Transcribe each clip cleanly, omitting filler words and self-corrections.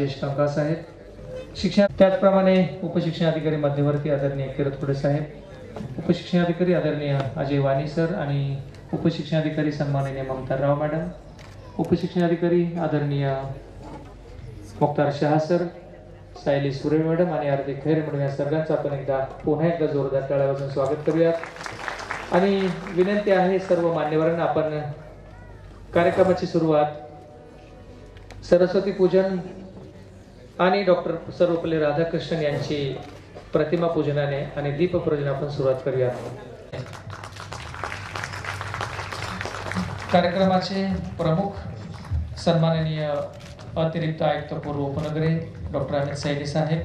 राजेश कंका साहेब, शिक्षण त्याचप्रमाणे उपशिक्षणाधिकारी मध्यवर्ती आदरणीय किरतपुडे साहेब, उपशिक्षणाधिकारी आदरणीय अजय वाणी सर आणि उपशिक्षणाधिकारी सन्माननीय ममता राव मॅडम, उपशिक्षणाधिकारी आदरणीय मुक्तार शहा सर, सायली सुरे मॅडम आणि हार्दिक खैरे मॅडम या सर्वांचं आपण पुन्हा एकदा जोरदार टाळ्या वाजवून स्वागत करूयात. आणि विनंती आहे सर्व मान्यवरांना, आपण कार्यक्रमाची सुरुवात सरस्वती पूजन आणि डॉक्टर सर्वपल्ली राधाकृष्णन यांची प्रतिमा पूजनाने आणि दीप प्रज्वलन आपण सुरुवात करूया. कार्यक्रमाचे प्रमुख सन्माननीय अतिरिक्त आयुक्त पूर्व उपनगरे डॉक्टर अमित सैनी साहेब,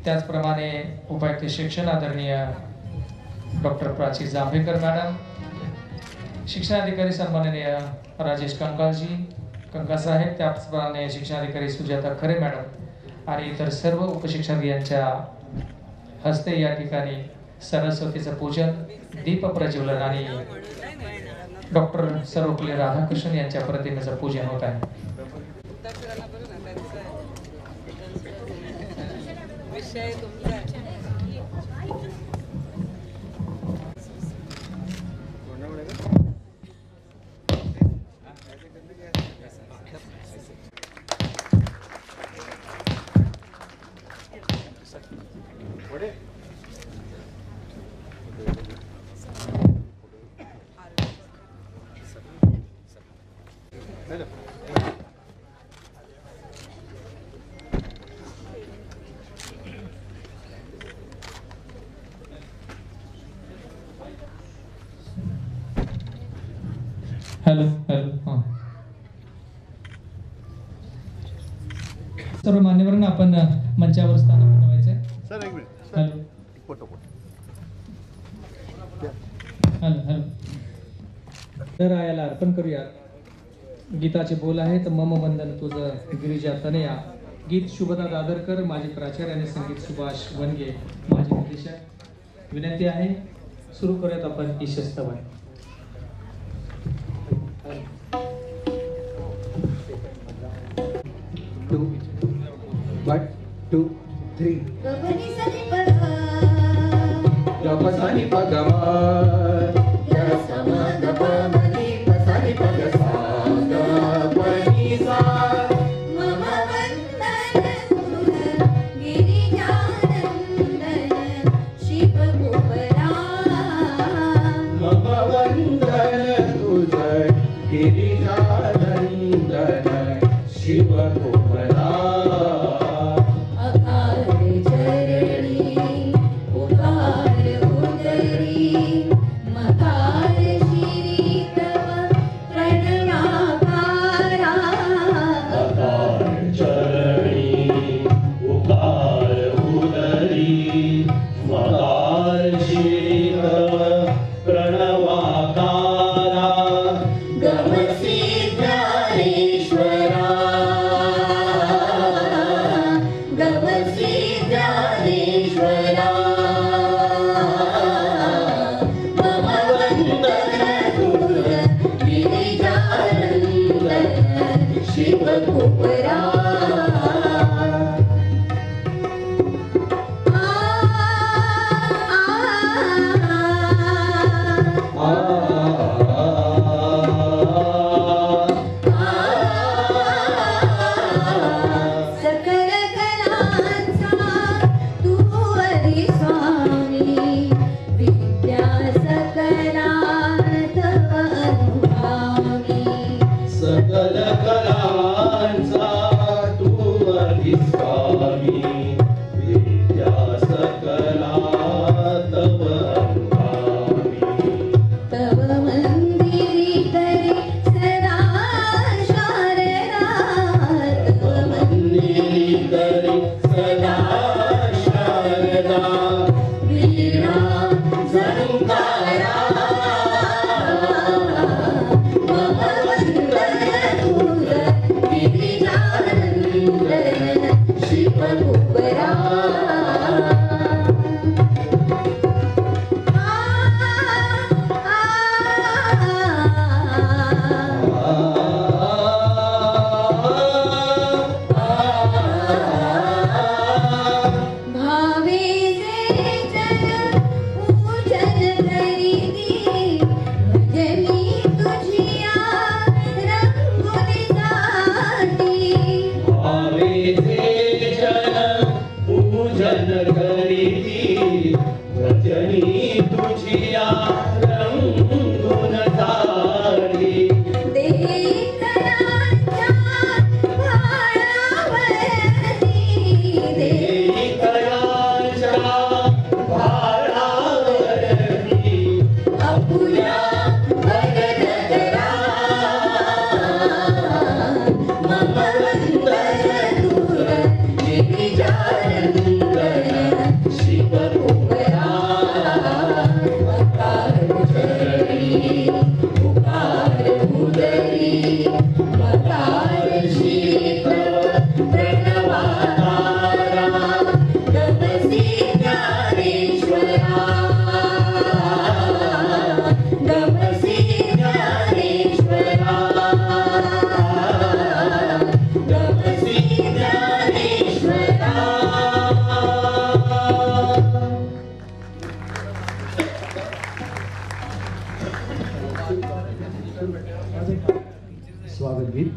त्याचप्रमाणे उपायुक्त शिक्षण आदरणीय डॉक्टर प्राची जांभेकर मॅडम, शिक्षणाधिकारी सन्माननीय राजेश कंका साहेब, त्याचप्रमाणे शिक्षणाधिकारी सुजाता खरे मॅडम आणि इतर सर्व उपशिक्षकांच्या हस्ते या ठिकाणी सरस्वतीचं पूजन, दीप प्रज्वलन आणि डॉक्टर सर्वपल्ली राधाकृष्णन यांच्या प्रतिमेचं पूजन होत आहे. हॅलो हॅलो सर्व मान्यवरांना आपण मंचावर स्थान बनवायचंय. सर एक minute. Hello photo hello hello तर आयाला अर्पण करूया. गीताचे बोल आहेत. मम वंदन तुझं गिरिजा तनया. गीत शुभदा दादरकर, माझे प्राचार्य आणि संगीत सुभाष वनगे, माझे निर्देशक. विनंती आहे सुरू करूयात आपण ईशस्तवन. One, two, three. Gapani sani paga, gapasani paga ma, gasama gapamani pasani paga sa, gapani sa. Mama vandan tuja girijanandan shiva gopala. Mama vandan tuja girijanandan shiva gopala. प्रणवाकारा गमस स्वागत गीत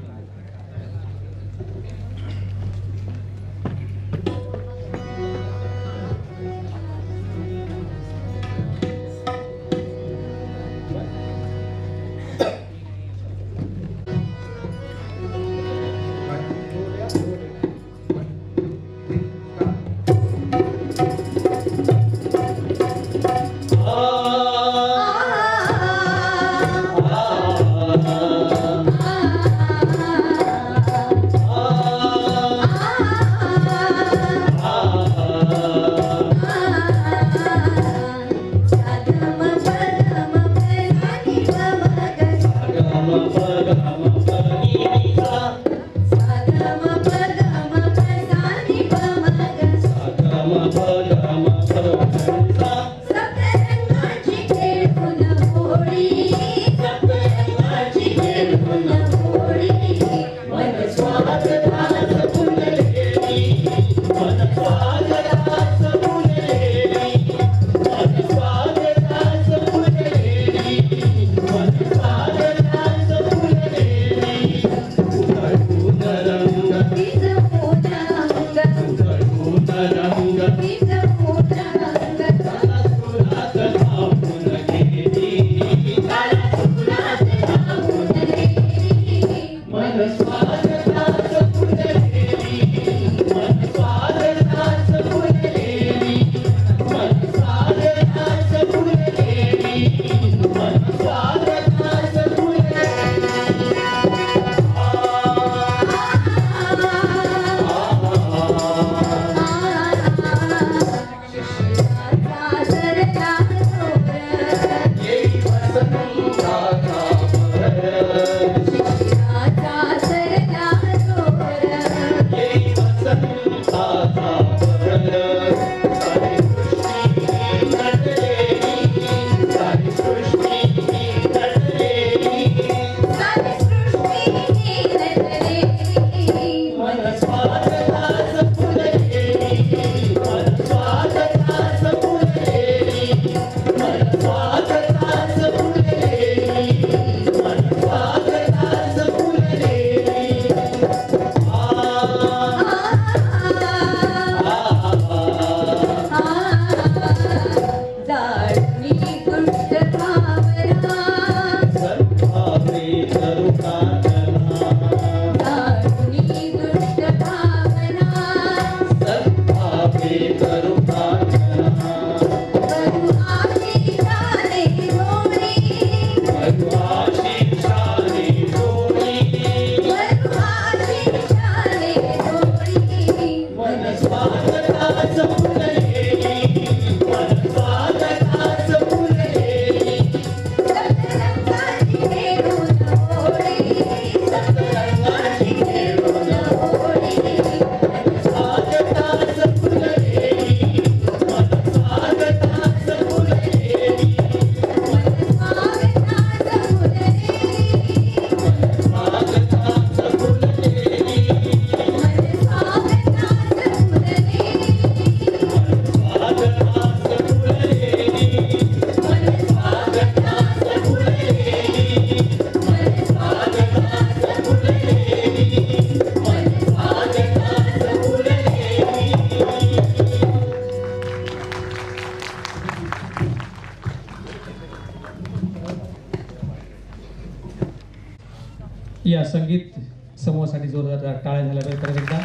या संगीत समूहासाठी जोरदार टाळ्या झाल्या पाहिजे परत एकदा.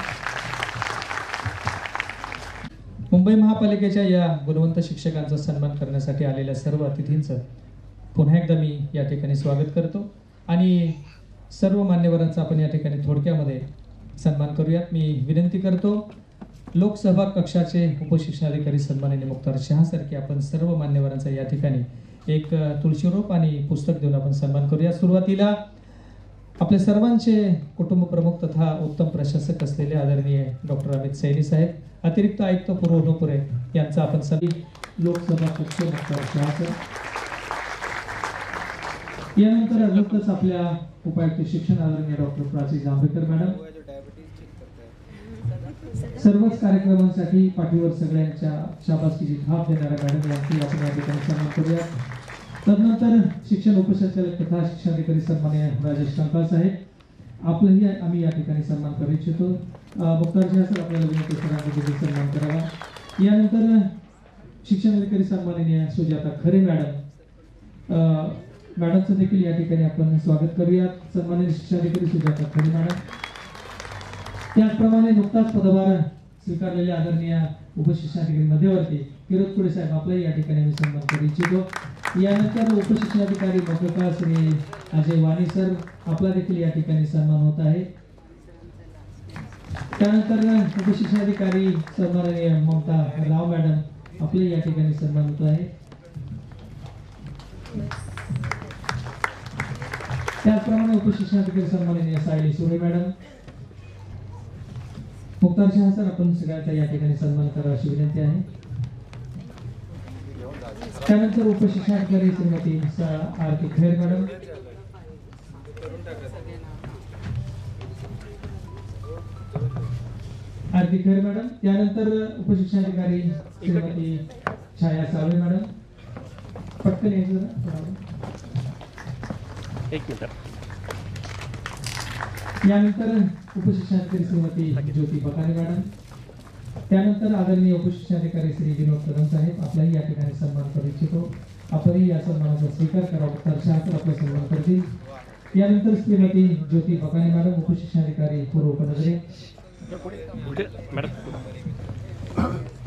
मुंबई महापालिकेच्या या गुणवंत शिक्षकांचा सन्मान करण्यासाठी आलेल्या सर्व अतिथींचं पुन्हा एकदा मी या ठिकाणी स्वागत करतो आणि सर्व मान्यवरांचा आपण या ठिकाणी थोडक्यामध्ये सन्मान करूयात. मी विनंती करतो लोकसभा कक्षाचे उपशिक्षणाधिकारी सन्माननीय मुक्तार शहा सारखे आपण सर्व मान्यवरांचा या ठिकाणी एक तुळशीरोप आणि पुस्तक देऊन आपण सन्मान करूया. सुरुवातीला आपले सर्वांचे कुटुंब प्रमुख तथा उत्तम प्रशासक असलेले आदरणीय डॉक्टर अमित सैनी साहेब, अतिरिक्त आयुक्त पूर्वनपुरे यांचा आपण सभी लोकसभा कक्ष मुक्तार शहा सर. यानंतर नुकतंच आपल्या उपायुक्त शिक्षण आदरणीय डॉक्टर प्राची जांभेकर मॅडम. सर्वच कार्यक्रमांसाठी पाठीवर सगळ्यांच्या शाबासकीची थाप देणाऱ्या मॅडम यांची आपण या ठिकाणी सन्मान करूया. तदनंतर शिक्षण उपसंचालक तथा शिक्षणाधिकारी सन्माननीय राजेश कंकाळ साहेब आपलंही आम्ही या ठिकाणी सन्मान करू इच्छितो। मुख्तार सर आपल्याला विनंती सरांनी सन्मान करावा। यानंतर शिक्षणाधिकारी सन्माननीय सुजाता खरे मॅडम, मॅडमचं देखील या ठिकाणी आपण स्वागत करूया। सन्माननीय शिक्षणाधिकारी सुजाता खरे मॅडम, त्याचप्रमाणे नुकताच पदभार स्वीकारलेले आदरणीय उपशिक्षणाधिकारी मध्यवर्ती किरोतपुरे साहेब आपल्याला या ठिकाणी मी सन्मान करू इच्छितो। यानंतर उपशिक्षणाधिकारी मकोका श्री अजय वाणी सर आपला देखील या ठिकाणी सन्मान होत आहे। त्यानंतर उपशिक्षणाधिकारी सन्माननीय ममता राव मॅडम आपले या ठिकाणी सन्मान होत आहे। त्याचप्रमाणे उपशिक्षणाधिकारी सन्माननीय सायली सुरे मॅडम, मुख्तार शहा सर आपण सगळ्यांचा या ठिकाणी सन्मान करा अशी विनंती आहे। त्यानंतर उपशिक्षणाधिकारी श्रीमती आरती खैर मॅडम, आरती खैर मॅडम, त्यानंतर उपशिक्षणाधिकारी श्रीमती छाया सावळे मॅडम, पटकन यायचं एक मिनिट। यानंतर उपशिक्षणाधिकारी श्रीमती ज्योती बकाने मॅडम, त्यानंतर आदरणीय उपशिक्षणाधिकारी श्री विनोद कदम साहेब आपलाही या ठिकाणी सन्मान करू इच्छितो। आपणही या सन्मानाचा स्वीकार करावा, तर शास्त्र आपला सन्मान करतील। यानंतर श्रीमती ज्योती बकाने मॅडम उपशिक्षणाधिकारी पूर्व उपनगरे,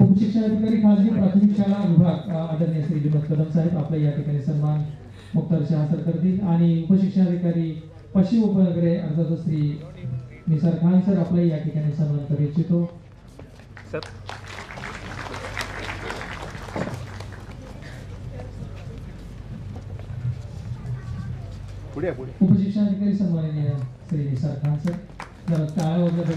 उपशिक्षणाधिकारी खासगी प्राथमिक शाळा विभाग आदरणीय श्री विनोद कदम साहेब आपल्या या ठिकाणी सन्मान मुख्तार शहा सर करतील। आणि उपशिक्षणाधिकारी पश्चिम उपनगरे अर्थात श्री निसार खान सर आपल्या या ठिकाणी सन्मान करू इच्छितो। उपशिक्षणाधिकारी सन्माननीय श्री निसार खान सर, जरा टाळ्या वगैरे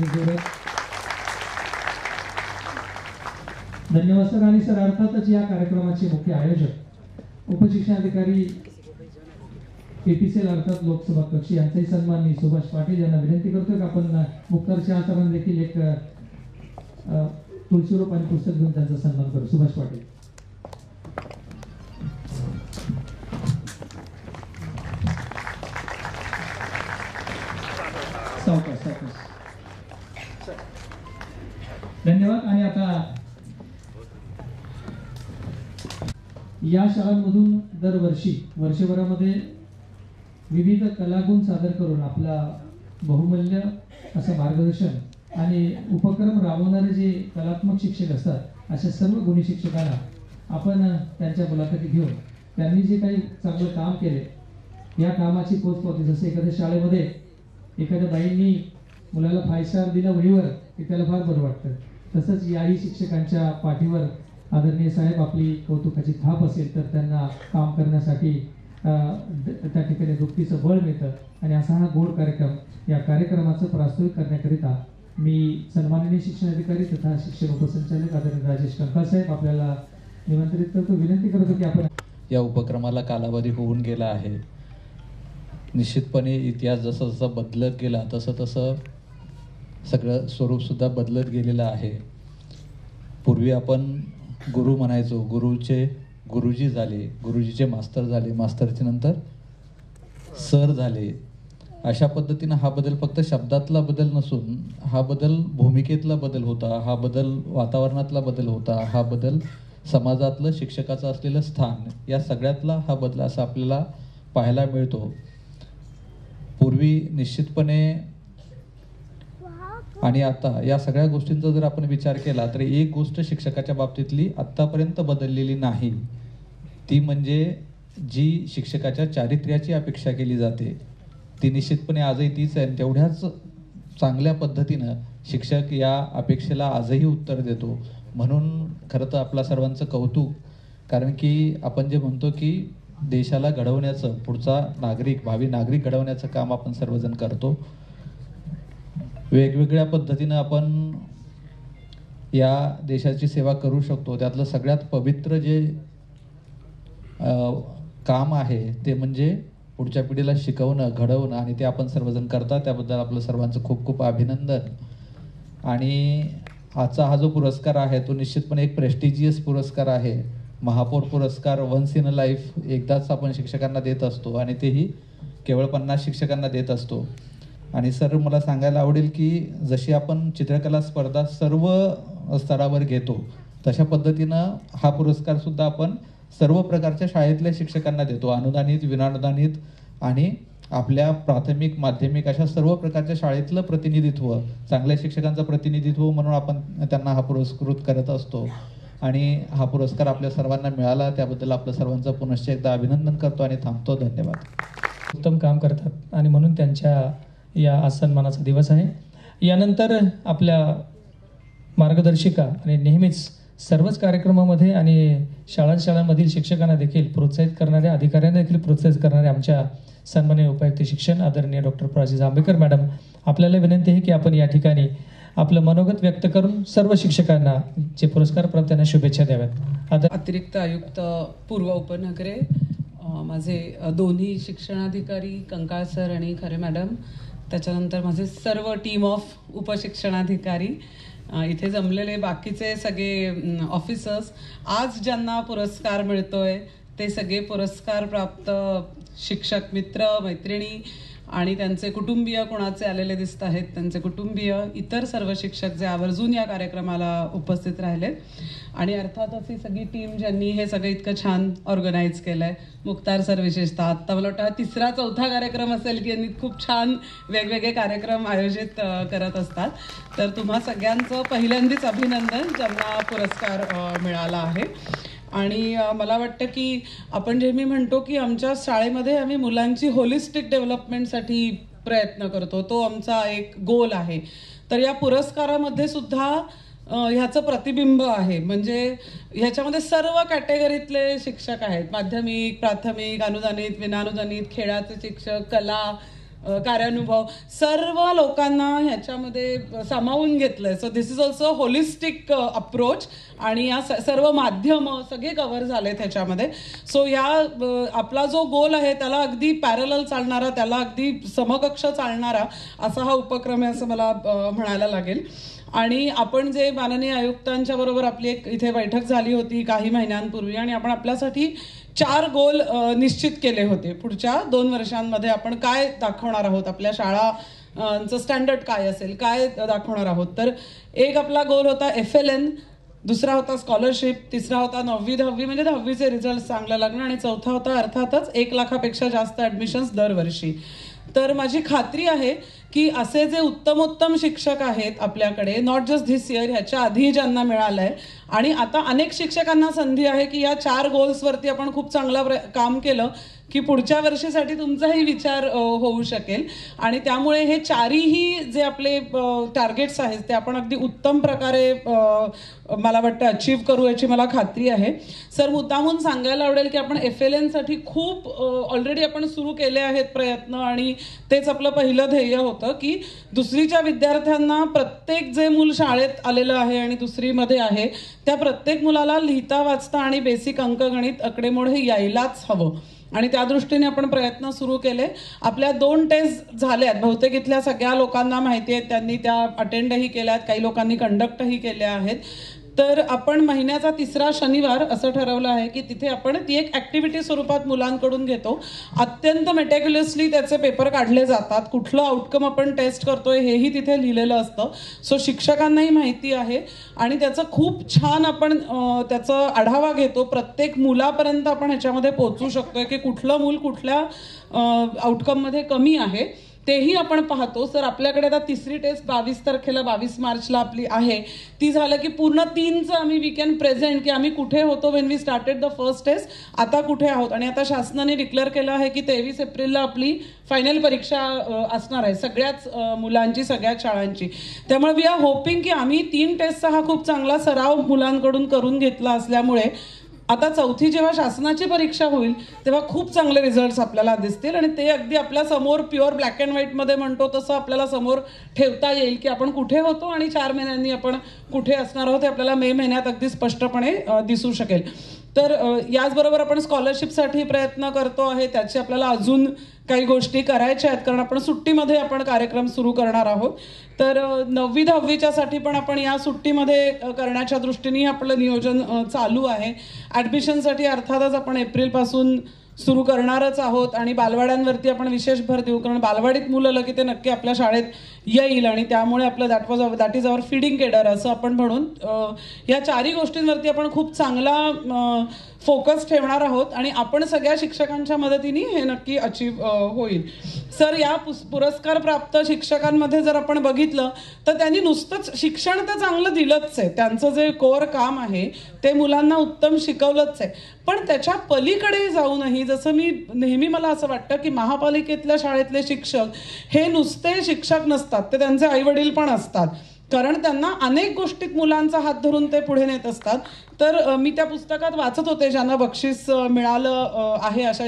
धन्यवाद सर। आणि सर अर्थातच या कार्यक्रमाचे मुख्य आयोजक उपशिक्षणाधिकारी PPCL अर्थात लोकसभा कक्ष यांचाही सन्मान मी सुभाष पाटील यांना विनंती करतो की आपण मुख्तार शहा सरांना देखील एक तुळशीरोप आणि पुस्तक घेऊन त्यांचा सन्मान करू। सुभाष पाटील, धन्यवाद। आणि आता या शाळांमधून दरवर्षी वर्षभरामध्ये विविध कलागुण सादर करून आपला बहुमूल्य असं मार्गदर्शन आणि उपक्रम राबवणारे जे कलात्मक शिक्षक असतात अशा सर्व गुणी शिक्षकांना आपण त्यांच्या मुलाखती घेऊन त्यांनी जे काही चांगलं काम केले या कामाची पोचपावती, जसं एखाद्या शाळेमध्ये एखाद्या बाईंनी मुलाला 5 स्टार दिला वहीवर की त्याला फार बरं वाटतं, तसंच याही शिक्षकांच्या पाठीवर आदरणीय साहेब आपली कौतुकाची थाप असेल तर त्यांना काम करण्यासाठी त्या ठिकाणी दुःखीचं बळ मिळतं। आणि असा हा गोड कार्यक्रम, या कार्यक्रमाचं प्रास्ताविक करण्याकरिता मी सन्माननीय शिक्षणाधिकारी तथा शिक्षण उपसंचालक आदरणीय राजेश कंकाळ साहेब आपल्याला निमंत्रित करतो, विनंती करतो की आपण या उपक्रमाला कालावधी होऊन गेला आहे। निश्चितपणे इतिहास जसं जसं बदलत गेला तसं तसं सगळं स्वरूपसुद्धा बदलत गेलेलं आहे। पूर्वी आपण गुरु म्हणायचो, गुरुचे गुरुजी झाले, गुरुजीचे मास्तर झाले, मास्तरचे नंतर सर झाले। अशा पद्धतीनं हा बदल फक्त शब्दातला बदल नसून हा बदल भूमिकेतला बदल होता, हा बदल वातावरणातला बदल होता, हा बदल समाजातलं शिक्षकाचं असलेलं स्थान, या सगळ्यातला हा बदल असा आपल्याला पाहायला मिळतो। पूर्वी निश्चितपणे आणि आता या सगळ्या गोष्टींचा जर आपण विचार केला तर एक गोष्ट शिक्षकाच्या बाबतीतली आत्तापर्यंत बदललेली नाही, ती म्हणजे जी शिक्षकाच्या चारित्र्याची अपेक्षा केली जाते ती निश्चितपणे आजही तीच आहे। तेवढ्याच चांगल्या पद्धतीनं शिक्षक या अपेक्षेला आजही उत्तर देतो, म्हणून खरं तर आपल्या सर्वांचं कौतुक। कारण की आपण जे म्हणतो की देशाला घडवण्याचं, पुढचा नागरिक, भावी नागरिक घडवण्याचं काम आपण सर्वजण करतो। वेगवेगळ्या पद्धतीनं आपण या देशाची सेवा करू शकतो। त्यातलं सगळ्यात पवित्र जे काम आहे ते म्हणजे पुढच्या पिढीला शिकवणं, घडवणं, आणि ते आपण सर्वजण करतात, त्याबद्दल आपलं सर्वांचं खूप खूप अभिनंदन। आणि आजचा हा जो पुरस्कार आहे तो निश्चितपणे एक प्रेस्टिजियस पुरस्कार आहे महापौर पुरस्कार वन्स इन अ लाईफ एकदाच आपण शिक्षकांना देत असतो आणि तेही केवळ 50 शिक्षकांना देत असतो. आणि सर मला सांगायला आवडेल की जशी आपण चित्रकला स्पर्धा सर्व स्तरावर घेतो तशा पद्धतीनं हा पुरस्कारसुद्धा आपण सर्व प्रकारच्या शाळेतल्या शिक्षकांना देतो, अनुदानित, विनानुदानित आणि आपल्या प्राथमिक माध्यमिक अशा सर्व प्रकारच्या शाळेतलं प्रतिनिधित्व, चांगल्या शिक्षकांचं प्रतिनिधित्व म्हणून आपण त्यांना हा पुरस्कृत करत असतो. आणि हा पुरस्कार आपल्या सर्वांना मिळाला त्याबद्दल आपलं सर्वांचं पुनश्च एकदा अभिनंदन करतो आणि थांबतो. धन्यवाद. उत्तम काम करतात आणि म्हणून त्यांच्या या आज सन्मानाचा दिवस आहे. यानंतर आपल्या मार्गदर्शिका आणि नेहमीच सर्वच कार्यक्रमामध्ये आणि शाळांमधील शिक्षकांना देखील प्रोत्साहित करणाऱ्या, अधिकाऱ्यांना देखील प्रोत्साहित करणाऱ्या आमच्या सन्माननीय उपायुक्त शिक्षण आदरणीय डॉक्टर प्राची आंबेकर मॅडम, आपल्याला विनंती आहे की आपण या ठिकाणी आपलं मनोगत व्यक्त करून सर्व शिक्षकांना जे पुरस्कार प्राप्त त्यांना शुभेच्छा द्याव्यात. अतिरिक्त आयुक्त पूर्व उपनगरे, माझे दोन्ही शिक्षणाधिकारी कंकाळ सर आणि खरे मॅडम, त्याच्यानंतर माझे सर्व टीम ऑफ उपशिक्षणाधिकारी, इथे जमलेले बाकीचे सगळे ऑफिसर्स, आज ज्यांना पुरस्कार मिळतोय ते सगळे पुरस्कार प्राप्त शिक्षक मित्र मैत्रिणी आणि त्यांचे कुटुंबीय कोणाचे आलेले दिसत आहेत, त्यांचे कुटुंबीय, इतर सर्व शिक्षक जे आवर्जून या कार्यक्रमाला उपस्थित राहिलेत आणि अर्थातच ही सगळी टीम ज्यांनी हे सगळं इतकं छान ऑर्गनाईज केलं आहे. मुख्तार सर विशेषतः, आत्ता मला वाटतं 3रा-4था कार्यक्रम असेल की यांनी खूप छान वेगवेगळे कार्यक्रम आयोजित करत असतात. तर तुम्हा सगळ्यांचं पहिल्यांदाच अभिनंदन ज्यांना पुरस्कार मिळाला आहे. आणि मला वाटतं की आपण जे मी म्हणतो की आमच्या शाळेमध्ये आम्ही मुलांची होलिस्टिक डेव्हलपमेंटसाठी प्रयत्न करतो, तो आमचा एक गोल आहे. तर या पुरस्कारामध्ये सुद्धा ह्याचं प्रतिबिंब आहे. म्हणजे ह्याच्यामध्ये सर्व कॅटेगरीतले शिक्षक आहेत, माध्यमिक, प्राथमिक, अनुदानित, विनानुदानित, खेळाचे शिक्षक, कला, कार्यानुभव, सर्व लोकांना ह्याच्यामध्ये सामावून घेतलंय. So this is also holistic approach आणि या सर्व माध्यमं सगळे कव्हर झालेत ह्याच्यामध्ये. सो या आपला जो गोल आहे त्याला अगदी पॅरलल चालणारा, त्याला अगदी समकक्ष चालणारा असा हा उपक्रम आहे असं मला म्हणायला लागेल. आणि आपण जे माननीय आयुक्तांच्या बरोबर आपली एक इथे बैठक झाली होती काही महिन्यांपूर्वी आणि आपण आपल्यासाठी 4 गोल निश्चित केले होते. पुढच्या 2 वर्षांमध्ये आपण काय दाखवणार आहोत, आपल्या शाळांचं स्टँडर्ड काय असेल, काय दाखवणार आहोत. तर एक आपला गोल होता FLN, दुसरा होता स्कॉलरशिप, तिसरा होता 9वी 10वी म्हणजे 10वीचे रिझल्ट चांगले लागणं आणि चौथा होता अर्थातच 1 लाखापेक्षा जास्त ॲडमिशन्स दरवर्षी. तर माझी खात्री आहे की असे जे उत्तमोत्तम शिक्षक आहेत आपल्याकडे, नॉट जस्ट धिस इयर, ह्याच्या आधी ज्यांना मिळालं आहे आणि आता अनेक शिक्षकांना संधी आहे की या 4 गोल्सवरती आपण खूप चांगलं काम केलं की पुढच्या वर्षीसाठी तुमचाही विचार होऊ शकेल. आणि त्यामुळे हे 4ही जे आपले टार्गेट्स आहेत ते आपण अगदी उत्तम प्रकारे मला वाटतं अचीव्ह करू याची मला खात्री आहे. सर, मुद्दामून सांगायला आवडेल की आपण FLNसाठी खूप ऑलरेडी आपण सुरू केले आहेत प्रयत्न आणि तेच आपलं पहिलं ध्येय होतं की दुसरीच्या विद्यार्थ्यांना, प्रत्येक जे मूल शाळेत आलेलं आहे आणि दुसरीमध्ये आहे त्या प्रत्येक मुलाला लिहिता वाचता आणि बेसिक अंकगणित आकडेमोड हे यायलाच हवं आणि त्या दृष्टीने आपण प्रयत्न सुरू केले. आपल्या 2 टेस्ट झाल्यात, बहुतेक इथल्या सगळ्या लोकांना माहिती आहेत, त्यांनी त्या अटेंडही केल्यात, काही लोकांनी कंडक्टही केल्या आहेत. तर आपण महिन्याचा 3रा शनिवार असं ठरवलं आहे की तिथे आपण ती एक ॲक्टिव्हिटी स्वरूपात मुलांकडून घेतो. अत्यंत मेटिक्युलसली त्याचे पेपर काढले जातात, कुठलं आउटकम आपण टेस्ट करतोय हेही तिथे लिहिलेलं असतं. सो शिक्षकांनाही माहिती आहे आणि त्याचं खूप छान आपण त्याचा आढावा घेतो. प्रत्येक मुलापर्यंत आपण ह्याच्यामध्ये पोहोचू शकतोय की कुठलं मूल कुठल्या आउटकममध्ये कमी आहे तेही आपण पाहतो. सर, आपल्याकडे आता 3री टेस्ट 22 तारखेला 22 मार्चला आपली आहे. ती झालं की पूर्ण 3चं आम्ही वी कॅन प्रेझेंट की आम्ही कुठे होतो when we started the first test, आता कुठे आहोत. आणि आता शासनाने डिक्लेअर केलं आहे की 23 एप्रिलला आपली फायनल परीक्षा असणार आहे सगळ्याच मुलांची, सगळ्याच शाळांची. त्यामुळे वी आर होपिंग की आम्ही 3 टेस्टचा हा खूप चांगला सराव मुलांकडून करून घेतला असल्यामुळे आता 4थी जेव्हा शासनाची परीक्षा होईल तेव्हा खूप चांगले रिझल्ट्स आपल्याला दिसतील आणि ते अगदी आपल्या समोर प्युअर ब्लॅक अँड व्हाईटमध्ये म्हणतो तसं आपल्याला समोर ठेवता येईल की आपण कुठे होतो आणि 4 महिन्यांनी आपण कुठे असणार आहोत हे आपल्याला मे महिन्यात अगदी स्पष्टपणे दिसू शकेल. तर याचबरोबर आपण स्कॉलरशिपसाठी प्रयत्न करतो आहे, त्याची आपल्याला अजून काही गोष्टी करायच्या आहेत, कारण आपण सुट्टीमध्ये आपण कार्यक्रम सुरू करणार आहोत. तर 9वी 10वीच्या साठी पण आपण या सुट्टीमध्ये करण्याच्या दृष्टीने आपलं नियोजन चालू आहे. ॲडमिशनसाठी अर्थातच आपण एप्रिलपासून सुरू करणारच आहोत आणि बालवाड्यांवरती आपण विशेष भर देऊ, कारण बालवाडीत मुलं आलं की ते नक्की आपल्या शाळेत येईल आणि त्यामुळे आपलं that is our feeding cadre असं आपण म्हणून या चारही गोष्टींवरती आपण खूप चांगला फोकस ठेवणार आहोत आणि आपण सगळ्या शिक्षकांच्या मदतीने हे नक्की अचीव होईल. सर, या पुरस्कार प्राप्त शिक्षकांमध्ये जर आपण बघितलं तर त्यांनी नुसतंच शिक्षण तर चांगलं दिलंच आहे, त्यांचं जे कोर काम आहे ते मुलांना उत्तम शिकवलंच आहे, पण त्याच्या पलीकडे जाऊनही जसं मी नेहमी मला असं वाटतं की महापालिकेतल्या शाळेतले शिक्षक हे नुसते शिक्षक नसतात, ते त्यांचे आईवडील पण असतात, कारण त्यांना अनेक गोष्टीत मुलांचा हात धरून ते पुढे नेत असतात. तर मी त्या पुस्तकात वाचत होते ज्यांना बक्षीस मिळालं आहे अशा,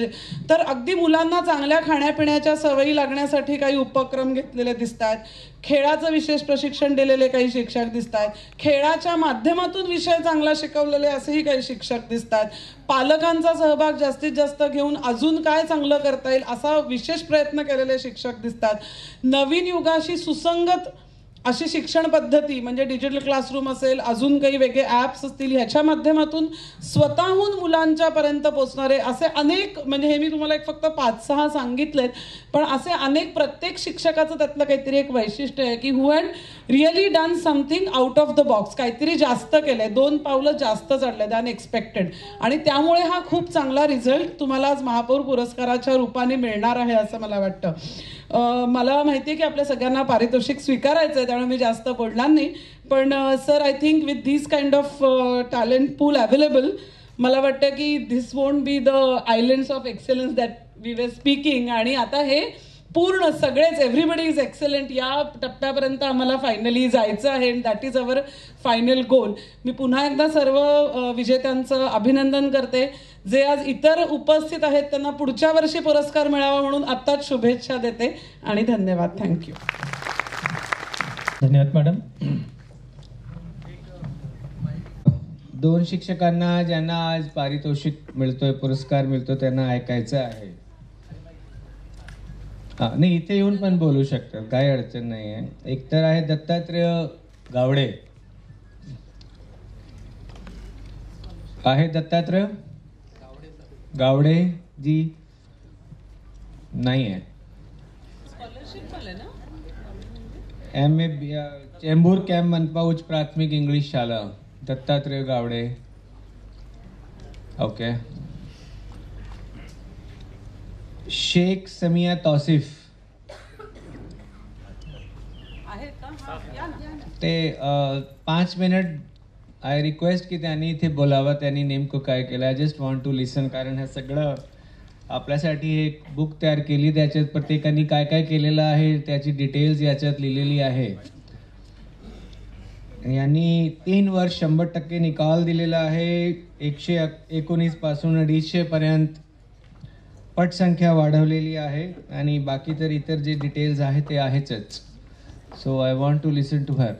तर अगदी मुलांना चांगल्या खाण्यापिण्याच्या सवयी लागण्यासाठी काही उपक्रम घेतलेले दिसत आहेत, खेळाचं विशेष प्रशिक्षण दिलेले काही शिक्षक दिसत आहेत, खेळाच्या माध्यमातून विषय चांगला शिकवलेले असेही काही शिक्षक दिसत आहेत, पालकांचा सहभाग जास्तीत जास्त घेऊन अजून काय चांगलं करता येईल असा विशेष प्रयत्न केलेले शिक्षक दिसतात. नवीन युगाशी सुसंगत अशी शिक्षण पद्धती म्हणजे डिजिटल क्लासरूम असेल, अजून काही वेगळे ॲप्स असतील, ह्याच्या माध्यमातून स्वतःहून मुलांच्या पर्यंत पोहोचणारे असे अनेक, म्हणजे हे मी तुम्हाला एक फक्त 5-6 सांगितलेत, पण असे अनेक प्रत्येक शिक्षकाचं त्यातलं काहीतरी एक वैशिष्ट्य आहे की who had really done something out of the box, काहीतरी जास्त केलंय, 2 पावलं जास्त चढले दॅन एक्सपेक्टेड, आणि त्यामुळे हा खूप चांगला रिझल्ट तुम्हाला आज महापौर पुरस्काराच्या रूपाने मिळणार आहे असं मला वाटतं. मला माहिती आहे की आपल्या सगळ्यांना पारितोषिक स्वीकारायचं आहे, त्यामुळे मी जास्त बोलणार नाही, पण sir I think with this kind of talent pool available मला वाटतं की this won't be the islands of excellence that we were speaking, आणि आता हे पूर्ण सगळेच एव्हरीबडी इज एक्सेलंट या टप्प्यापर्यंत आम्हाला फायनली जायचं आहे, and that is our final goal. मी पुन्हा एकदा सर्व विजेत्यांचं अभिनंदन करते. जे आज इतर उपस्थित आहेत त्यांना पुढच्या वर्षी पुरस्कार मिळावा म्हणून आत्ताच शुभेच्छा देते आणि धन्यवाद. थँक्यू. धन्यवाद मॅडम. 2 शिक्षकांना ज्यांना आज पारितोषिक मिळतोय, पुरस्कार मिळतो, त्यांना ऐकायचं आहे. नाही, इथे येऊन पण बोलू शकतात, काही अडचण नाही आहे. एक तर आहे दत्तात्रेय गावडे. आहे दत्तात्रेय गावडे जी? नाही आहे. MA चेंबूर कॅम्प मनपा उच्च प्राथमिक इंग्लिश शाळा, दत्तात्रेय गावडे. ओके. शेख समिया तौसिफ ते 5 मिनिट आय रिक्वेस्ट की त्यांनी इथे बोलावं, त्यांनी नेमकं काय केलं. आय जस्ट वॉन्ट टू लिसन, कारण हे सगळं आपल्यासाठी एक बुक तयार केली, त्याच्यात प्रत्येकाने काय काय केलेलं आहे त्याची डिटेल्स याच्यात लिहिलेली आहे. यांनी 3 वर्ष 100% निकाल दिलेला आहे. 119 पासून 250 पर्यंत पटसंख्या वाढवलेली आहे आणि बाकी तर इतर जे डिटेल्स आहे ते आहेच. So I want to listen to her.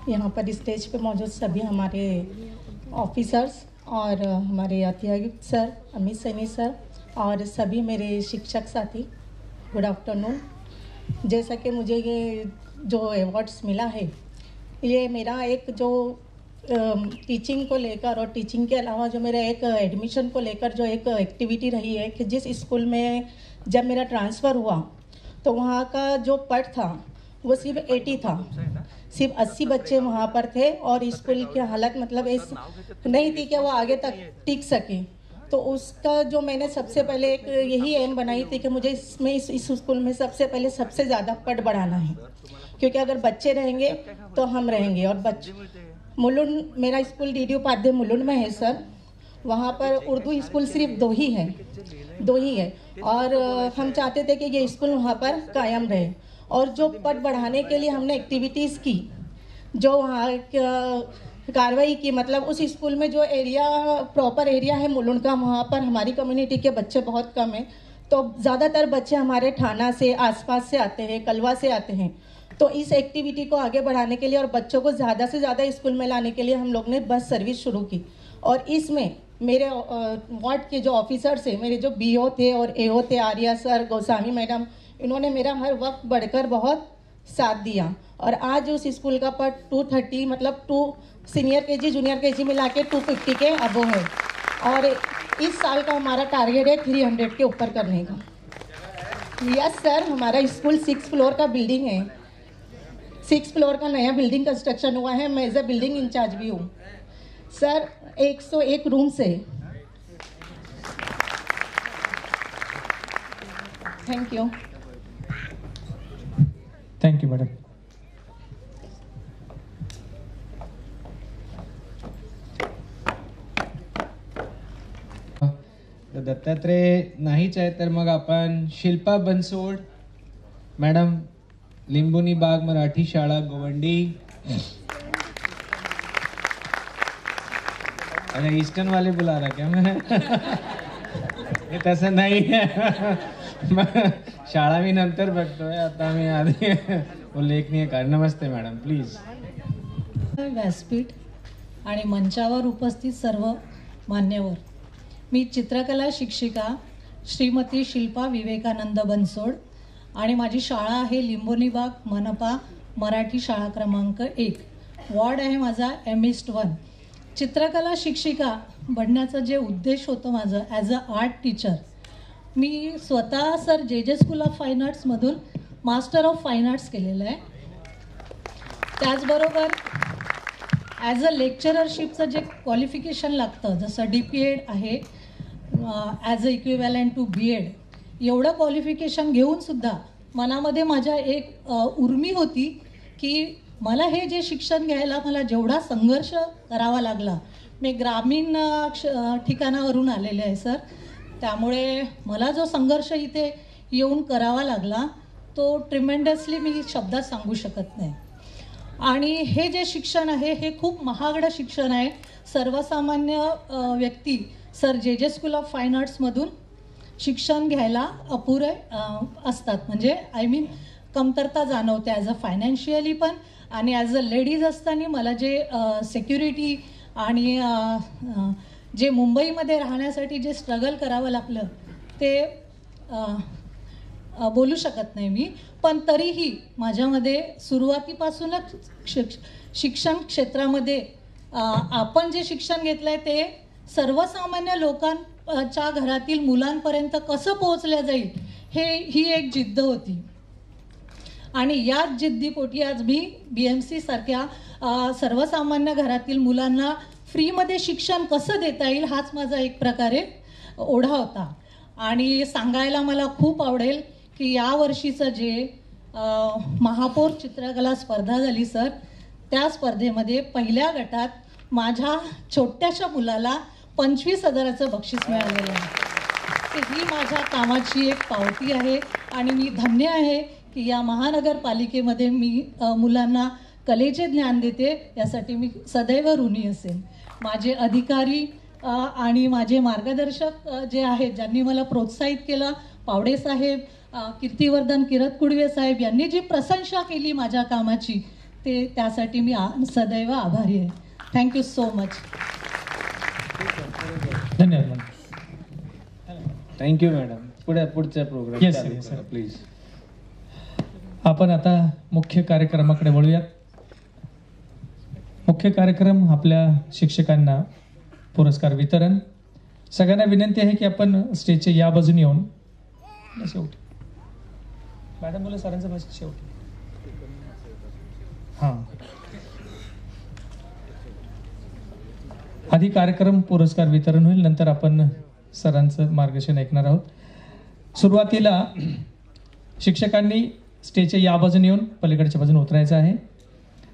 यहाँ पर स्टेज पे मौजूद सभी हमारे ऑफिसर्स और हमारे अतिरिक्त सर, अमित सैनी सर और सभी मेरे शिक्षक साथी, गुड आफ्टरनून. जैसा कि मुझे ये जो अवार्ड्स मिला है, ये मेरा एक जो टीचिंग को लेकर और टीचिंग के अलावा जो मेरा एक एडमिशन को लेकर जो एक एक्टिविटी रही है कि जिस स्कूल में जब मेरा ट्रांसफ़र हुआ तो वहाँ का जो पट था वो सिर्फ 80 था, सिर्फ 80 बच्चे वहाँ पर थे और स्कूल की हालत मतलब इस नहीं थी कि वो आगे तक टिक सके. तो उसका जो मैंने सबसे पहले एक यही एम बनाई थी कि मुझे इसमें इस स्कूल में सबसे पहले सबसे ज़्यादा पट बढ़ाना है, क्योंकि अगर बच्चे रहेंगे तो हम रहेंगे. और मुलुंड, मेरा स्कूल DD उपाध्याय मुलुंड में है सर, वहाँ पर उर्दू स्कूल सिर्फ 2 ही है और हम चाहते थे कि ये स्कूल वहाँ पर कायम रहे. और जो पट बढ़ाने के लिए हमने एक्टिविटीज़ की, जो वहाँ कार्रवाई की, मतलब उस स्कूल में जो एरिया प्रॉपर एरिया है मुलुंड का, वहाँ पर हमारी कम्युनिटी के बच्चे बहुत कम हैं, तो ज़्यादातर बच्चे हमारे ठाणा से आसपास से आते हैं, कलवा से आते हैं. तो इस एक्टिविटी को आगे बढ़ाने के लिए और बच्चों को ज़्यादा से ज़्यादा स्कूल में लाने के लिए हम लोग ने बस सर्विस शुरू की। और इसमें मेरे वार्ड के जो ऑफिसर्स थे, मेरे जो BO थे और AO थे, आर्या सर, गोस्वामी मैडम, इन्होंने मेरा हर वक्त बढ़कर बहुत साथ दिया। और आज उस स्कूल का पर 230 मतलब 2 सीनियर KG जूनियर KG मिला के 250 के अबो है। और इस साल का हमारा टारगेट है 300 के ऊपर करने का। यस सर, हमारा स्कूल 6 फ्लोर का बिल्डिंग है, 6 फ्लोर का नया बिल्डिंग कंस्ट्रक्शन हुआ है। मैं एज ए बिल्डिंग इंचार्ज भी हूँ sir. 101 room say. Thank you. Thank you madam. Dattatray नाहीच आहे तर मग आपण शिल्पा बनसोड मॅडम, लिंबुनी बाग मराठी शाळा गोवंडी। अरे ईस्टर्न वाले बुला रहा क्या मैंने? हे तसं नाही शाळा मी नंतर बघतोय, आता मी आधी उल्लेखनीय काय। नमस्ते मॅडम, प्लीज। व्यासपीठ आणि मंचावर उपस्थित सर्व मान्यवर, मी चित्रकला शिक्षिका श्रीमती शिल्पा विवेकानंद बनसोड आणि माझी शाळा आहे लिंबोनी बाग मनपा मराठी शाळा क्रमांक 1, वॉर्ड आहे माझा M-1। चित्रकला शिक्षिका बनण्याचा जे उद्देश होतं माझं ॲज अ आर्ट टीचर, मी स्वतः सर जे स्कूल ऑफ फाईन आर्ट्समधून मास्टर ऑफ फाईन आर्ट्स केलेलं आहे। त्याचबरोबर ॲज अ लेक्चररशिपचं जे क्वालिफिकेशन लागतं, जसं DPEd आहे as a equivalent to BEd, एवढं क्वालिफिकेशन घेऊनसुद्धा मनामध्ये माझ्या एक उर्मी होती की मला हे जे शिक्षण घ्यायला मला जेवढा संघर्ष करावा लागला, मी ग्रामीण ठिकाणावरून आलेले आहे सर, त्यामुळे मला जो संघर्ष इथे येऊन करावा लागला तो ट्रिमेंडसली मी शब्दात सांगू शकत नाही। आणि हे जे शिक्षण आहे हे खूप महागडं शिक्षण आहे। सर्वसामान्य व्यक्ती सर जे स्कूल ऑफ फाईन आर्ट्समधून शिक्षण घ्यायला अपुरे असतात, म्हणजे आय मीन कमतरता जाणवते ॲज अ फायनान्शियली पण, आणि ॲज अ लेडीज असताना मला जे सिक्युरिटी आणि जे मुंबईमध्ये राहण्यासाठी जे स्ट्रगल करावं लागलं ते बोलू शकत नाही मी। पण तरीही माझ्यामध्ये सुरुवातीपासूनच शिक्षण क्षेत्रामध्ये आपण जे शिक्षण घेतलं आहे ते सर्वसामान्य लोकांच्या घरातील मुलांपर्यंत कसं पोहोचलं जाईल ही एक जिद्द होती। आणि याच जिद्दीपोटी आज मी BMC सारख्या सर्वसामान्य घरातील मुलांना फ्रीमध्ये शिक्षण कसं देता येईल हाच माझा एक प्रकारे ओढा होता। आणि सांगायला मला खूप आवडेल की यावर्षीचं जे महापौर चित्रकला स्पर्धा झाली सर, त्या स्पर्धेमध्ये पहिल्या गटात माझ्या छोट्याशा मुलाला 25,000चं बक्षीस मिळालेलं आहे। ही माझ्या कामाची एक पावती आहे आणि मी धन्य आहे की या महानगरपालिकेमध्ये मी मुलांना कलेचे ज्ञान देते, यासाठी मी सदैव ऋणी असेल। माझे अधिकारी आणि माझे मार्गदर्शक जे आहेत, ज्यांनी मला प्रोत्साहित केलं, पावडे साहेब, कीर्तिवर्धन किरतकुडवे साहेब यांनी जी प्रशंसा केली माझ्या कामाची, ते त्यासाठी मी सदैव आभारी आहे। Thank you so much. धन्यवाद। Thank you madam. पुढचा प्रोग्राम Yes, चालू yes, करा, sir. प्लीज। आपण आता मुख्य कार्यक्रमाकडे वळूयात। मुख्य कार्यक्रम आपल्या शिक्षकांना पुरस्कार वितरण। सगळ्यांना विनंती आहे की आपण स्टेजच्या या बाजूने येऊन शेवटी मॅडम बोला सरांचं बस शेवटी हां आधी कार्यक्रम पुरस्कार वितरण होईल, नंतर आपण सरांचं मार्गदर्शन ऐकणार आहोत। सुरुवातीला शिक्षकांनी स्टेजच्या या बाजूने येऊन पलीकडच्या बाजूने उतरायचं आहे।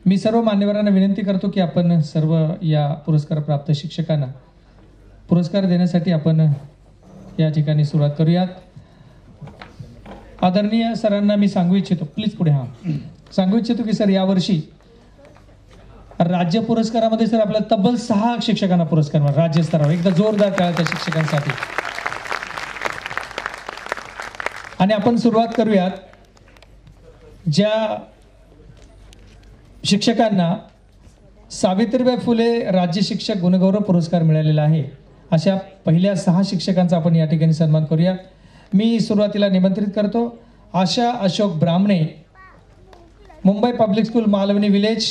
मी सर्व मान्यवरांना विनंती करतो की आपण सर्व या पुरस्कार प्राप्त शिक्षकांना पुरस्कार देण्यासाठी आपण या ठिकाणी सुरुवात करूयात। आदरणीय सरांना मी सांगू इच्छितो, प्लीज पुढे सांगू इच्छितो की सर यावर्षी राज्य पुरस्कारामध्ये सर आपल्याला तब्बल 6 शिक्षकांना पुरस्कार मिळाला राज्य स्तरावर। एकदा जोरदार टाळ्या त्या शिक्षकांसाठी। आणि आपण सुरुवात करूयात ज्या शिक्षकांना सावित्रीबाई फुले राज्य शिक्षक गुणगौरव पुरस्कार मिळालेला आहे. अशा पहिल्या 6 शिक्षकांचा आपण या ठिकाणी सन्मान करूया. मी सुरुवातीला निमंत्रित करतो Asha Ashok Brahmane, Mumbai public school Malvani village.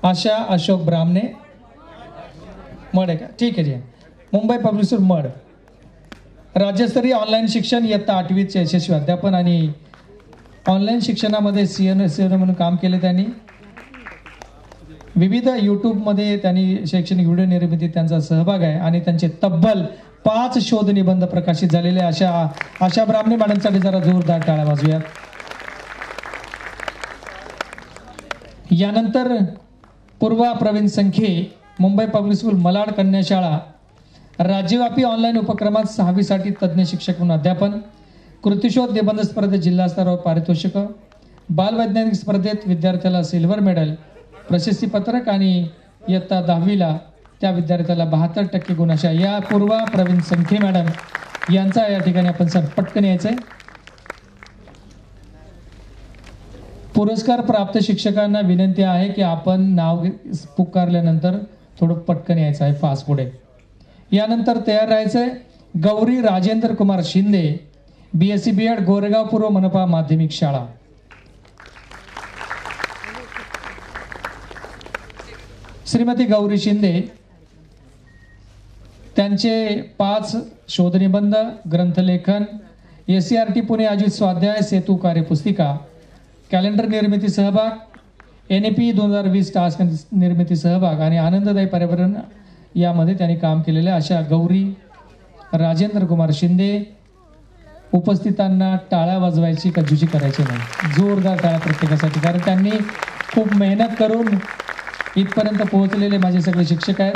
Asha Ashok Brahmane Madh आहे का? ठीक आहे जी. Mumbai public school Madh. राज्यस्तरीय ऑनलाईन शिक्षण इयत्ता 8वीचे यशस्वी अध्यापन आणि ऑनलाईन शिक्षणामध्ये सीएनओ म्हणून काम केले. त्यांनी विविध यूट्यूबमध्ये त्यांनी शैक्षणिक व्हिडिओ निर्मितीत त्यांचा सहभाग आहे आणि त्यांचे तब्बल 5 शोध निबंध प्रकाशित झालेले. आशा ब्राह्मणे मॅडमसाठी जरा जोरदार टाळ्या वाजवूया. यानंतर पूर्वा प्रवीण संखे, मुंबई पब्लिक स्कूल मलाड कन्या शाळा. राज्यव्यापी ऑनलाईन उपक्रमात 6वीसाठी तज्ज्ञ शिक्षक म्हणून अध्यापन. कृतिशोध निबंध स्पर्धेत जिल्हा स्तरावर पारितोषिक. बालवैज्ञानिक स्पर्धेत विद्यार्थ्याला सिल्वर मेडल, प्रशस्तीपत्रक आणि इयत्ता 10वीला त्या विद्यार्थ्याला 72% गुण. अशा या पूर्वा प्रवीण संखे मॅडम यांचा या ठिकाणी आपण पटकन यायचं आहे. पुरस्कार प्राप्त शिक्षकांना विनंती आहे की आपण नाव पुकारल्यानंतर थोडं पटकन यायचं आहे, फास्ट पुढे. यानंतर तयार राहायचं आहे गौरी राजेंद्र कुमार शिंदे, BSc BEd, गोरेगाव पूर्व मनपा माध्यमिक शाळा. श्रीमती गौरी शिंदे, त्यांचे 5 शोधनिबंध, ग्रंथलेखन, SCRT पुणे आयोजित स्वाध्याय सेतू कार्यपुस्तिका, कॅलेंडर निर्मिती सहभाग, NAP 2020 टास्क निर्मिती सहभाग आणि आनंददायी पर्यावरण यामध्ये त्यांनी काम केलेले. अशा गौरी राजेंद्र कुमार शिंदे. उपस्थितांना टाळ्या वाजवायची कजूची करायची नाही, जोरदार टाळ्या प्रत्येकासाठी, कारण त्यांनी खूप मेहनत करून इथपर्यंत पोहोचलेले माझे सगळे शिक्षक आहेत.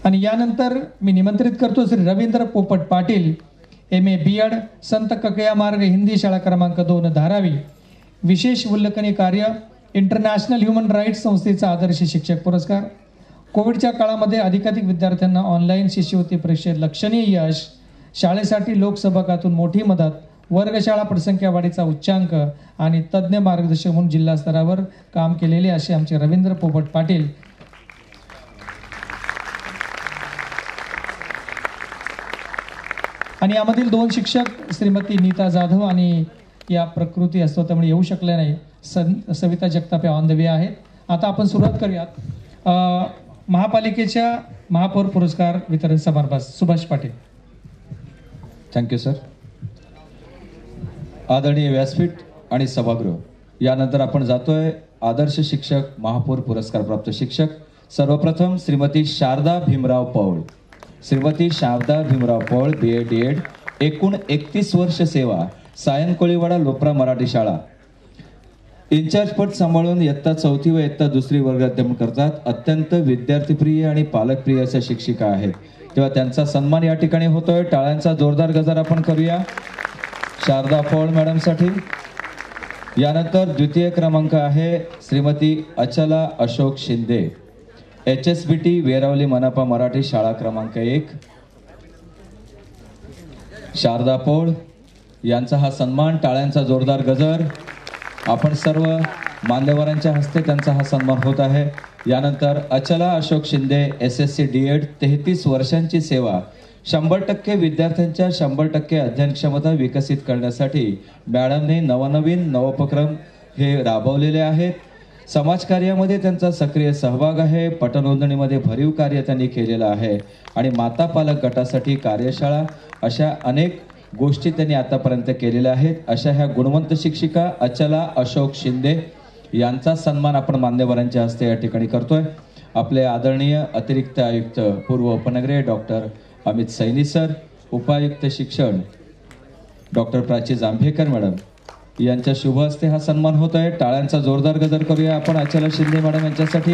आणि यानंतर मी निमंत्रित करतो श्री रवींद्र पोपट पाटील, MA BEd, संत ककया मार्ग हिंदी शाळा क्रमांक 2 धारावी. विशेष उल्लेखनीय कार्य, इंटरनॅशनल ह्युमन राईट्स संस्थेचा आदर्श शिक्षक पुरस्कार. कोविडच्या काळामध्ये अधिकाधिक विद्यार्थ्यांना ऑनलाईन शिष्यवृत्ती परीक्षेत लक्षणीय यश, शाळेसाठी लोकसहभागातून मोठी मदत, वर्गशाळा पटसंख्या वाढीचा उच्चांक आणि तज्ज्ञ मार्गदर्शक म्हणून जिल्हा स्तरावर काम केलेले असे आमचे रवींद्र पोपट पाटील. आणि यामधील 2 शिक्षक श्रीमती नीता जाधव आणि या प्रकृती अस्वस्थतेमुळे येऊ शकले नाही, Savita Jagtap on the way आहेत. आता आपण सुरुवात करूयात महापालिकेच्या महापौर पुरस्कार वितरण समारंभास. सुभाष पाटील. Thank you sir. आदरणीय व्यासपीठ आणि सभागृह, यानंतर आपण जातोय आदर्श शिक्षक महापौर पुरस्कार प्राप्त शिक्षक. सर्वप्रथम श्रीमती शारदा भीमराव पौळ. श्रीमती शारदा भीमराव पौळ, BA DEd, एकूण 31 वर्ष सेवा, सायन कोळीवाडा लोपरा मराठी शाळा. इंचार्ज पद सांभाळून इयत्ता 4थी व इयत्ता 2री वर्ग अध्यापन करतात. अत्यंत विद्यार्थीप्रिय आणि पालकप्रिय अशा शिक्षिका आहेत, तेव्हा त्यांचा सन्मान या ठिकाणी होतोय. टाळ्यांचा जोरदार गजर आपण करूया शारदा पौळ मॅडमसाठी. यानंतर द्वितीय क्रमांक आहे श्रीमती अचला अशोक शिंदे, HSBT वेरावली मनपा मराठी शाळा क्रमांक 1. शारदा पौळ यांचा हा सन्मान, टाळ्यांचा जोरदार गजर. आपण सर्व मान्यवरांच्या हस्ते त्यांचा हा सन्मान होत आहे. यानंतर अचला अशोक शिंदे, SSC DEd, 33 वर्षांची सेवा, 100% विद्यार्थ्यांच्या 100% अध्ययन क्षमता विकसित करण्यासाठी मॅडमने नवनवीन नवोपक्रम हे राबवलेले आहेत. समाजकार्यामध्ये त्यांचा सक्रिय सहभाग आहे. पटनोंदणीमध्ये भरीव कार्य त्यांनी केलेलं आहे आणि माता पालक गटासाठी कार्यशाळा, अशा अनेक गोष्टी त्यांनी आतापर्यंत केलेल्या आहेत. अशा ह्या गुणवंत शिक्षिका अचला अशोक शिंदे यांचा सन्मान आपण मान्यवरांच्या हस्ते या ठिकाणी करतोय. आपले आदरणीय अतिरिक्त आयुक्त पूर्व उपनगरे डॉक्टर अमित सैनी सर, उपायुक्त शिक्षण डॉक्टर प्राची जांभेकर मॅडम यांच्या शुभ हस्ते हा सन्मान होत आहे. टाळ्यांचा जोरदार गजर करूया आपण अचला शिंदे मॅडम यांच्यासाठी.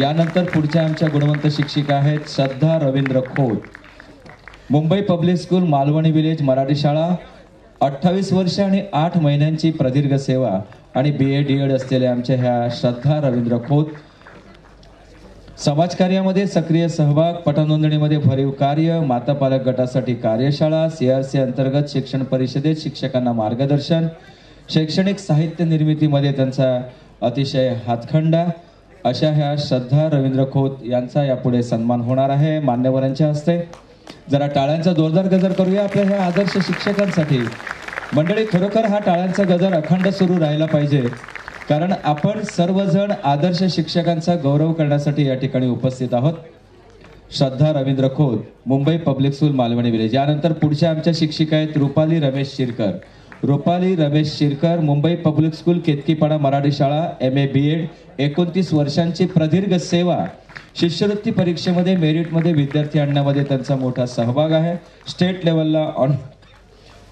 यानंतर पुढच्या आमच्या गुणवंत शिक्षिका आहेत Shraddha Ravindra Khot, Mumbai public school Malvani village Marathi शाळा. 28 वर्ष आणि 8 महिन्यांची प्रदीर्घ सेवा आणि BA DEd असलेल्या आमच्या ह्या श्रद्धा रवींद्र खोत. समाजकार्यामध्ये सक्रिय सहभाग, पटनोंदणीमध्ये भरीव कार्य, माता पालक गटासाठी कार्यशाळा, CRC अंतर्गत शिक्षण परिषदेत शिक्षकांना मार्गदर्शन, शैक्षणिक साहित्य निर्मितीमध्ये त्यांचा अतिशय हातखंडा, अशा ह्या श्रद्धा रवींद्र खोत यांचा यापुढे सन्मान होणार आहे मान्यवरांच्या हस्ते. जरा टाळ्यांचा जोरदार गजर करूया आपल्या ह्या आदर्श शिक्षकांसाठी. मंडळी, खरोखर हा टाळ्यांचा गजर अखंड सुरू राहिला पाहिजे, कारण आपण सर्वजण आदर्श शिक्षकांचा गौरव करण्यासाठी या ठिकाणी उपस्थित आहोत. Shraddha Ravindra Khot, Mumbai public school, Malvani village. यानंतर पुढच्या आमच्या शिक्षिका आहेत रुपाली रमेश शिरकर. रुपाली रमेश शिरकर, मुंबई पब्लिक स्कूल, केतकीपाडा मराठी शाळा, MA BEd, 29 वर्षांची प्रदीर्घ सेवा. शिष्यवृत्ती परीक्षेमध्ये मेरिटमध्ये विद्यार्थी आणण्यामध्ये त्यांचा मोठा सहभाग आहे. स्टेट लेवलला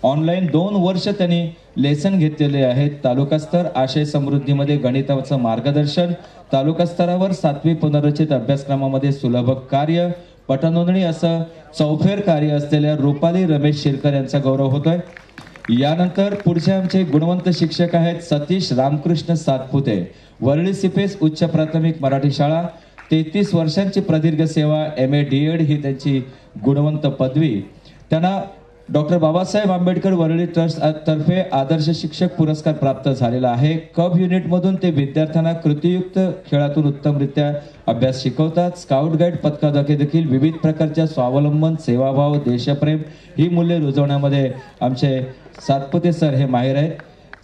ऑनलाईन 2 वर्ष त्यांनी लेसन घेतलेले आहेत. तालुका स्तर आशय समृद्धीमध्ये गणिताचं मार्गदर्शन, तालुका स्तरावर 7वी पुनर्रचित अभ्यासक्रमामध्ये सुलभ कार्य, पटनोंदणी असं चौफेर कार्य असलेल्या रुपाली रमेश शिरकर यांचा गौरव होतोय. यानंतर पुढचे आमचे गुणवंत शिक्षक आहेत सतीश रामकृष्ण सातपुते, वरळी सिपेस उच्च प्राथमिक मराठी शाळा, 33 वर्षांची प्रदीर्घ सेवा, MA DEd ही त्यांची गुणवंत पदवी. त्यांना डॉक्टर बाबासाहेब आंबेडकर वरळी ट्रस्ट तर्फे आदर्श शिक्षक पुरस्कार प्राप्त झालेला आहे. कब युनिटमधून ते विद्यार्थ्यांना कृतीयुक्त खेळातून उत्तमरित्या अभ्यास शिकवतात. स्काउट गाईड पथकाद्वारे देखील विविध प्रकारच्या स्वावलंबन, सेवाभाव, देशप्रेम ही मूल्ये रुजवण्यामध्ये आमचे सातपुते सर हे माहिर आहेत.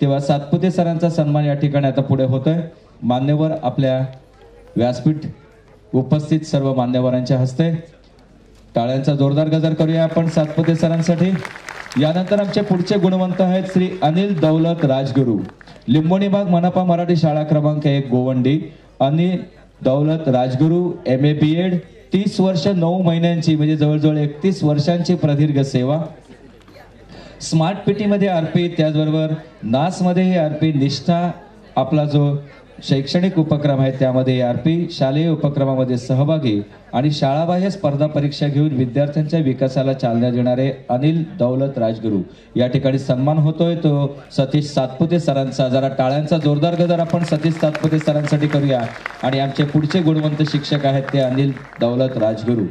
तेव्हा सातपुते सरांचा सन्मान या ठिकाणी आता पुढे होतोय. मान्यवर आपल्या व्यासपीठ उपस्थित सर्व मान्यवरांच्या हस्ते टाळ्यांचा जोरदार गजर करूया आपण सातपुते सरांसाठी. यानंतर आमचे पुढचे गुणवंत आहेत श्री अनिल दौलत राजगुरू, लिंबोणी बाग मनपा मराठी शाळा क्रमांक 1 गोवंडी. अनिल दौलत राजगुरू, MA BEd, 30 वर्ष 9 महिन्यांची म्हणजे जवळजवळ 31 वर्षांची प्रदीर्घ सेवा. स्मार्ट PT मध्ये RP, त्याचबरोबर नास मध्ये RP, निष्ठा आपला जो शैक्षणिक उपक्रम आहे त्यामध्ये RP, शालेय उपक्रमामध्ये सहभागी आणि शाळाबाह्य स्पर्धा परीक्षा घेऊन विद्यार्थ्यांच्या विकासाला चालना देणारे अनिल दौलत राजगुरू या ठिकाणी सन्मान होतोय तो सतीश सातपुते सरांचा. जरा टाळ्यांचा जोरदार गजर आपण सतीश सातपुते सरांसाठी करूया. आणि आमचे पुढचे गुणवंत शिक्षक आहेत ते अनिल दौलत राजगुरू.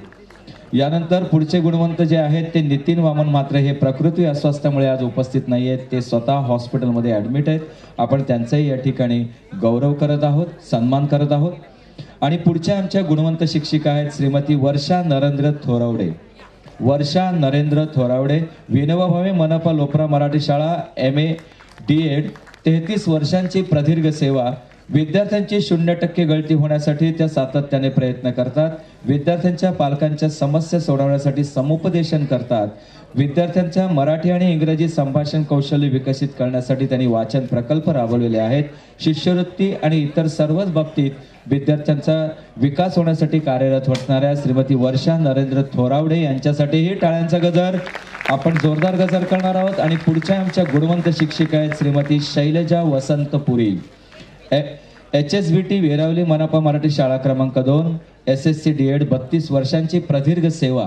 यानंतर पुढचे गुणवंत जे आहेत ते नितीन वामन मात्र हे प्रकृती अस्वास्थ्यामुळे आज उपस्थित नाही आहेत. ते स्वतः हॉस्पिटलमध्ये ॲडमिट आहेत. आपण त्यांचाही या ठिकाणी गौरव करत आहोत, सन्मान करत आहोत. आणि पुढच्या आमच्या गुणवंत शिक्षिका आहेत श्रीमती वर्षा नरेंद्र थोरावडे. वर्षा नरेंद्र थोरावडे, विनोबा भावे मनपा लोपरा मराठी शाळा, MA DEd, 33 वर्षांची प्रदीर्घ सेवा. विद्यार्थ्यांची 0% गळती होण्यासाठी त्या सातत्याने प्रयत्न करतात. विद्यार्थ्यांच्या पालकांच्या समस्या सोडवण्यासाठी समुपदेशन करतात. विद्यार्थ्यांच्या मराठी आणि इंग्रजी संभाषण कौशल्य विकसित करण्यासाठी त्यांनी वाचन प्रकल्प राबवलेले आहेत. शिष्यवृत्ती आणि इतर सर्वच बाबतीत विद्यार्थ्यांचा विकास होण्यासाठी कार्यरत असणाऱ्या श्रीमती वर्षा नरेंद्र थोरावडे यांच्यासाठीही टाळ्यांचा गजर आपण जोरदार गजर करणार आहोत. आणि पुढच्या आमच्या गुणवंत शिक्षिका आहेत श्रीमती शैलजा वसंत पुरी, HSBT वेरावली मनपा मराठी शाळा क्रमांक 2, SSC DEd, 32 वर्षांची प्रदीर्घ सेवा.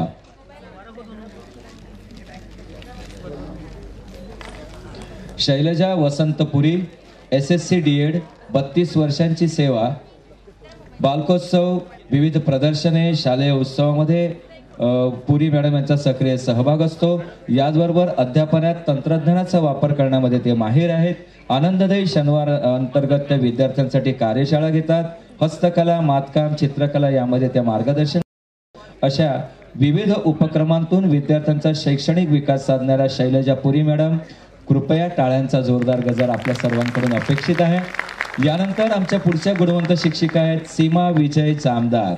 शैलजा वसंत पुरी, SSC DEd, 32 वर्षांची सेवा. बालकोत्सव, विविध प्रदर्शने, शालेय उत्सवामध्ये पुरी मॅडम यांचा सक्रिय सहभाग असतो. याचबरोबर अध्यापनात तंत्रज्ञानाचा वापर करण्यामध्ये ते माहीर आहेत. आनंददायी शनिवार अंतर्गत त्या विद्यार्थ्यांसाठी कार्यशाळा घेतात. हस्तकला, मातकाम, चित्रकला यामध्ये त्या मार्गदर्शन. अशा विविध उपक्रमांतून विद्यार्थ्यांचा शैक्षणिक विकास साधणाऱ्या शैलजा पुरी मॅडम, कृपया टाळ्यांचा जोरदार गजर आपल्या सर्वांकडून अपेक्षित आहे. यानंतर आमच्या पुढच्या गुणवंत शिक्षिका आहेत सीमा विजय जामदार,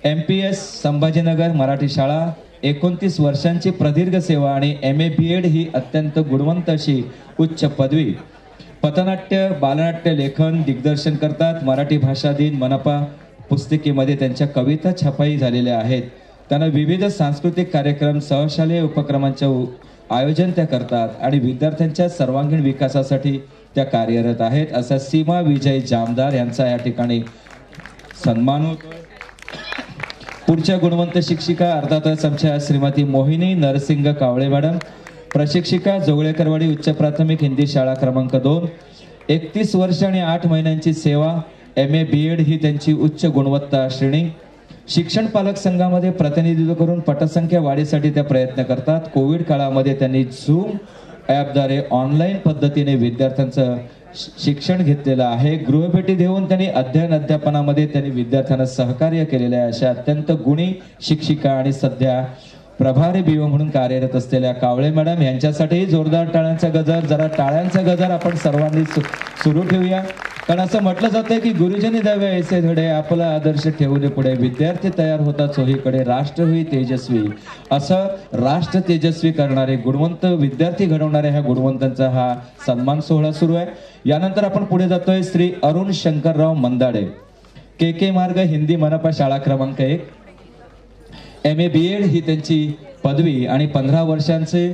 MPS संभाजीनगर मराठी शाळा, 29 वर्षांची प्रदीर्घ सेवा आणि MA BEd ही अत्यंत गुणवंत अशी उच्च पदवी. पथनाट्य, बालनाट्य लेखन दिग्दर्शन करतात. मराठी भाषा दिन मनपा पुस्तिकेमध्ये त्यांच्या कविता छपाई झालेल्या आहेत. त्यांना विविध सांस्कृतिक कार्यक्रम, सहशालेय उपक्रमांचे आयोजन त्या करतात आणि विद्यार्थ्यांच्या सर्वांगीण विकासासाठी त्या कार्यरत आहेत. असा सीमा विजय जामदार यांचा या ठिकाणी सन्मान होतोय. पुढच्या गुणवंत शिक्षिका अर्थातच आमच्या श्रीमती मोहिनी नरसिंग कावळे मॅडम, प्रशिक्षिका, जोगळेकरवाडी उच्च प्राथमिक हिंदी शाळा क्रमांक 2, 31 वर्ष आणि 8 महिन्यांची सेवा. MA BEd ही त्यांची उच्च गुणवत्ता श्रेणी. शिक्षण पालक संघामध्ये प्रतिनिधित्व करून पटसंख्या वाढीसाठी त्या प्रयत्न करतात. कोविड काळामध्ये त्यांनी झूम ॲपद्वारे ऑनलाईन पद्धतीने विद्यार्थ्यांचं शिक्षण घेतलेलं आहे. गृहभेटी देऊन त्यांनी अध्यापनामध्ये त्यांनी विद्यार्थ्यांना सहकार्य केलेलं आहे. अशा अत्यंत गुणी शिक्षिका आणि सध्या प्रभारी बीओ म्हणून कार्यरत असलेल्या कावळे मॅडम यांच्यासाठी जोरदार टाळ्यांचा गजर. जरा टाळ्यांचा गजर आपण सर्वांनी सुरू ठेवूया, कारण असं म्हटलं जातं की गुरुजनी द्यावे ऐसे धडे, आपला आदर्श ठेवून पुढे विद्यार्थी तयार होतात चोहीकडे, राष्ट्र होई तेजस्वी. असं राष्ट्र तेजस्वी करणारे गुणवंत विद्यार्थी घडवणारे ह्या गुणवंतांचा हा सन्मान सोहळा सुरू आहे. यानंतर आपण पुढे जातोय. श्री अरुण शंकरराव मंदाडे, के मार्ग, हिंदी, मनपा, शाळा क्रमांक 1. MA BEd ही त्यांची पदवी आणि 15 वर्षांचे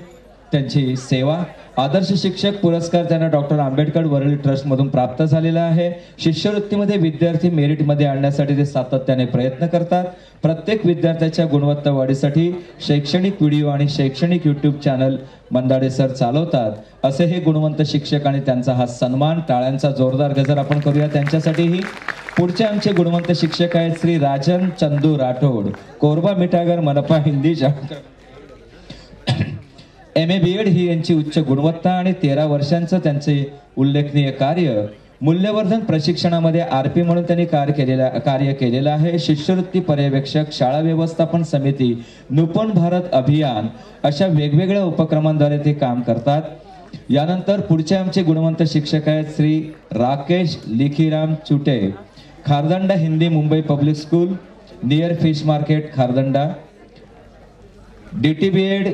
त्यांची सेवा. आदर्श शिक्षक पुरस्कार त्यांना डॉक्टर आंबेडकर वरळी ट्रस्ट मधून प्राप्त झालेला आहे. शिष्यवृत्तीमध्ये विद्यार्थी मेरिटमध्ये आणण्यासाठी ते सातत्याने प्रयत्न करतात. प्रत्येक विद्यार्थ्याच्या गुणवत्ता वाढीसाठी शैक्षणिक व्हिडिओ आणि शैक्षणिक YouTube चॅनल मंदाडे सर चालवतात. असे हे गुणवंत शिक्षक आणि त्यांचा हा सन्मान. टाळ्यांचा जोरदार गजर आपण करूया त्यांच्यासाठीही. पुढचे आमचे गुणवंत शिक्षक आहेत श्री राजन चंदू राठोड, कोरबा मिठागर, मनपा, हिंदी, MA BEd ही यांची उच्च गुणवत्ता आणि 13 वर्षांचं त्यांचे उल्लेखनीय कार्य. मूल्यवर्धन प्रशिक्षणामध्ये RP म्हणून त्यांनी कार्य केलेलं आहे. शिष्यवृत्ती पर्यवेक्षक, शाळा व्यवस्थापन समिती, नूतन भारत अभियान अशा वेगवेगळ्या उपक्रमांद्वारे ते काम करतात. यानंतर पुढचे आमचे गुणवंत शिक्षक आहेत Shri Rakesh Likhiram Chute, Khardanda, Hindi, Mumbai public school, near fish market, Khardanda. DT BEd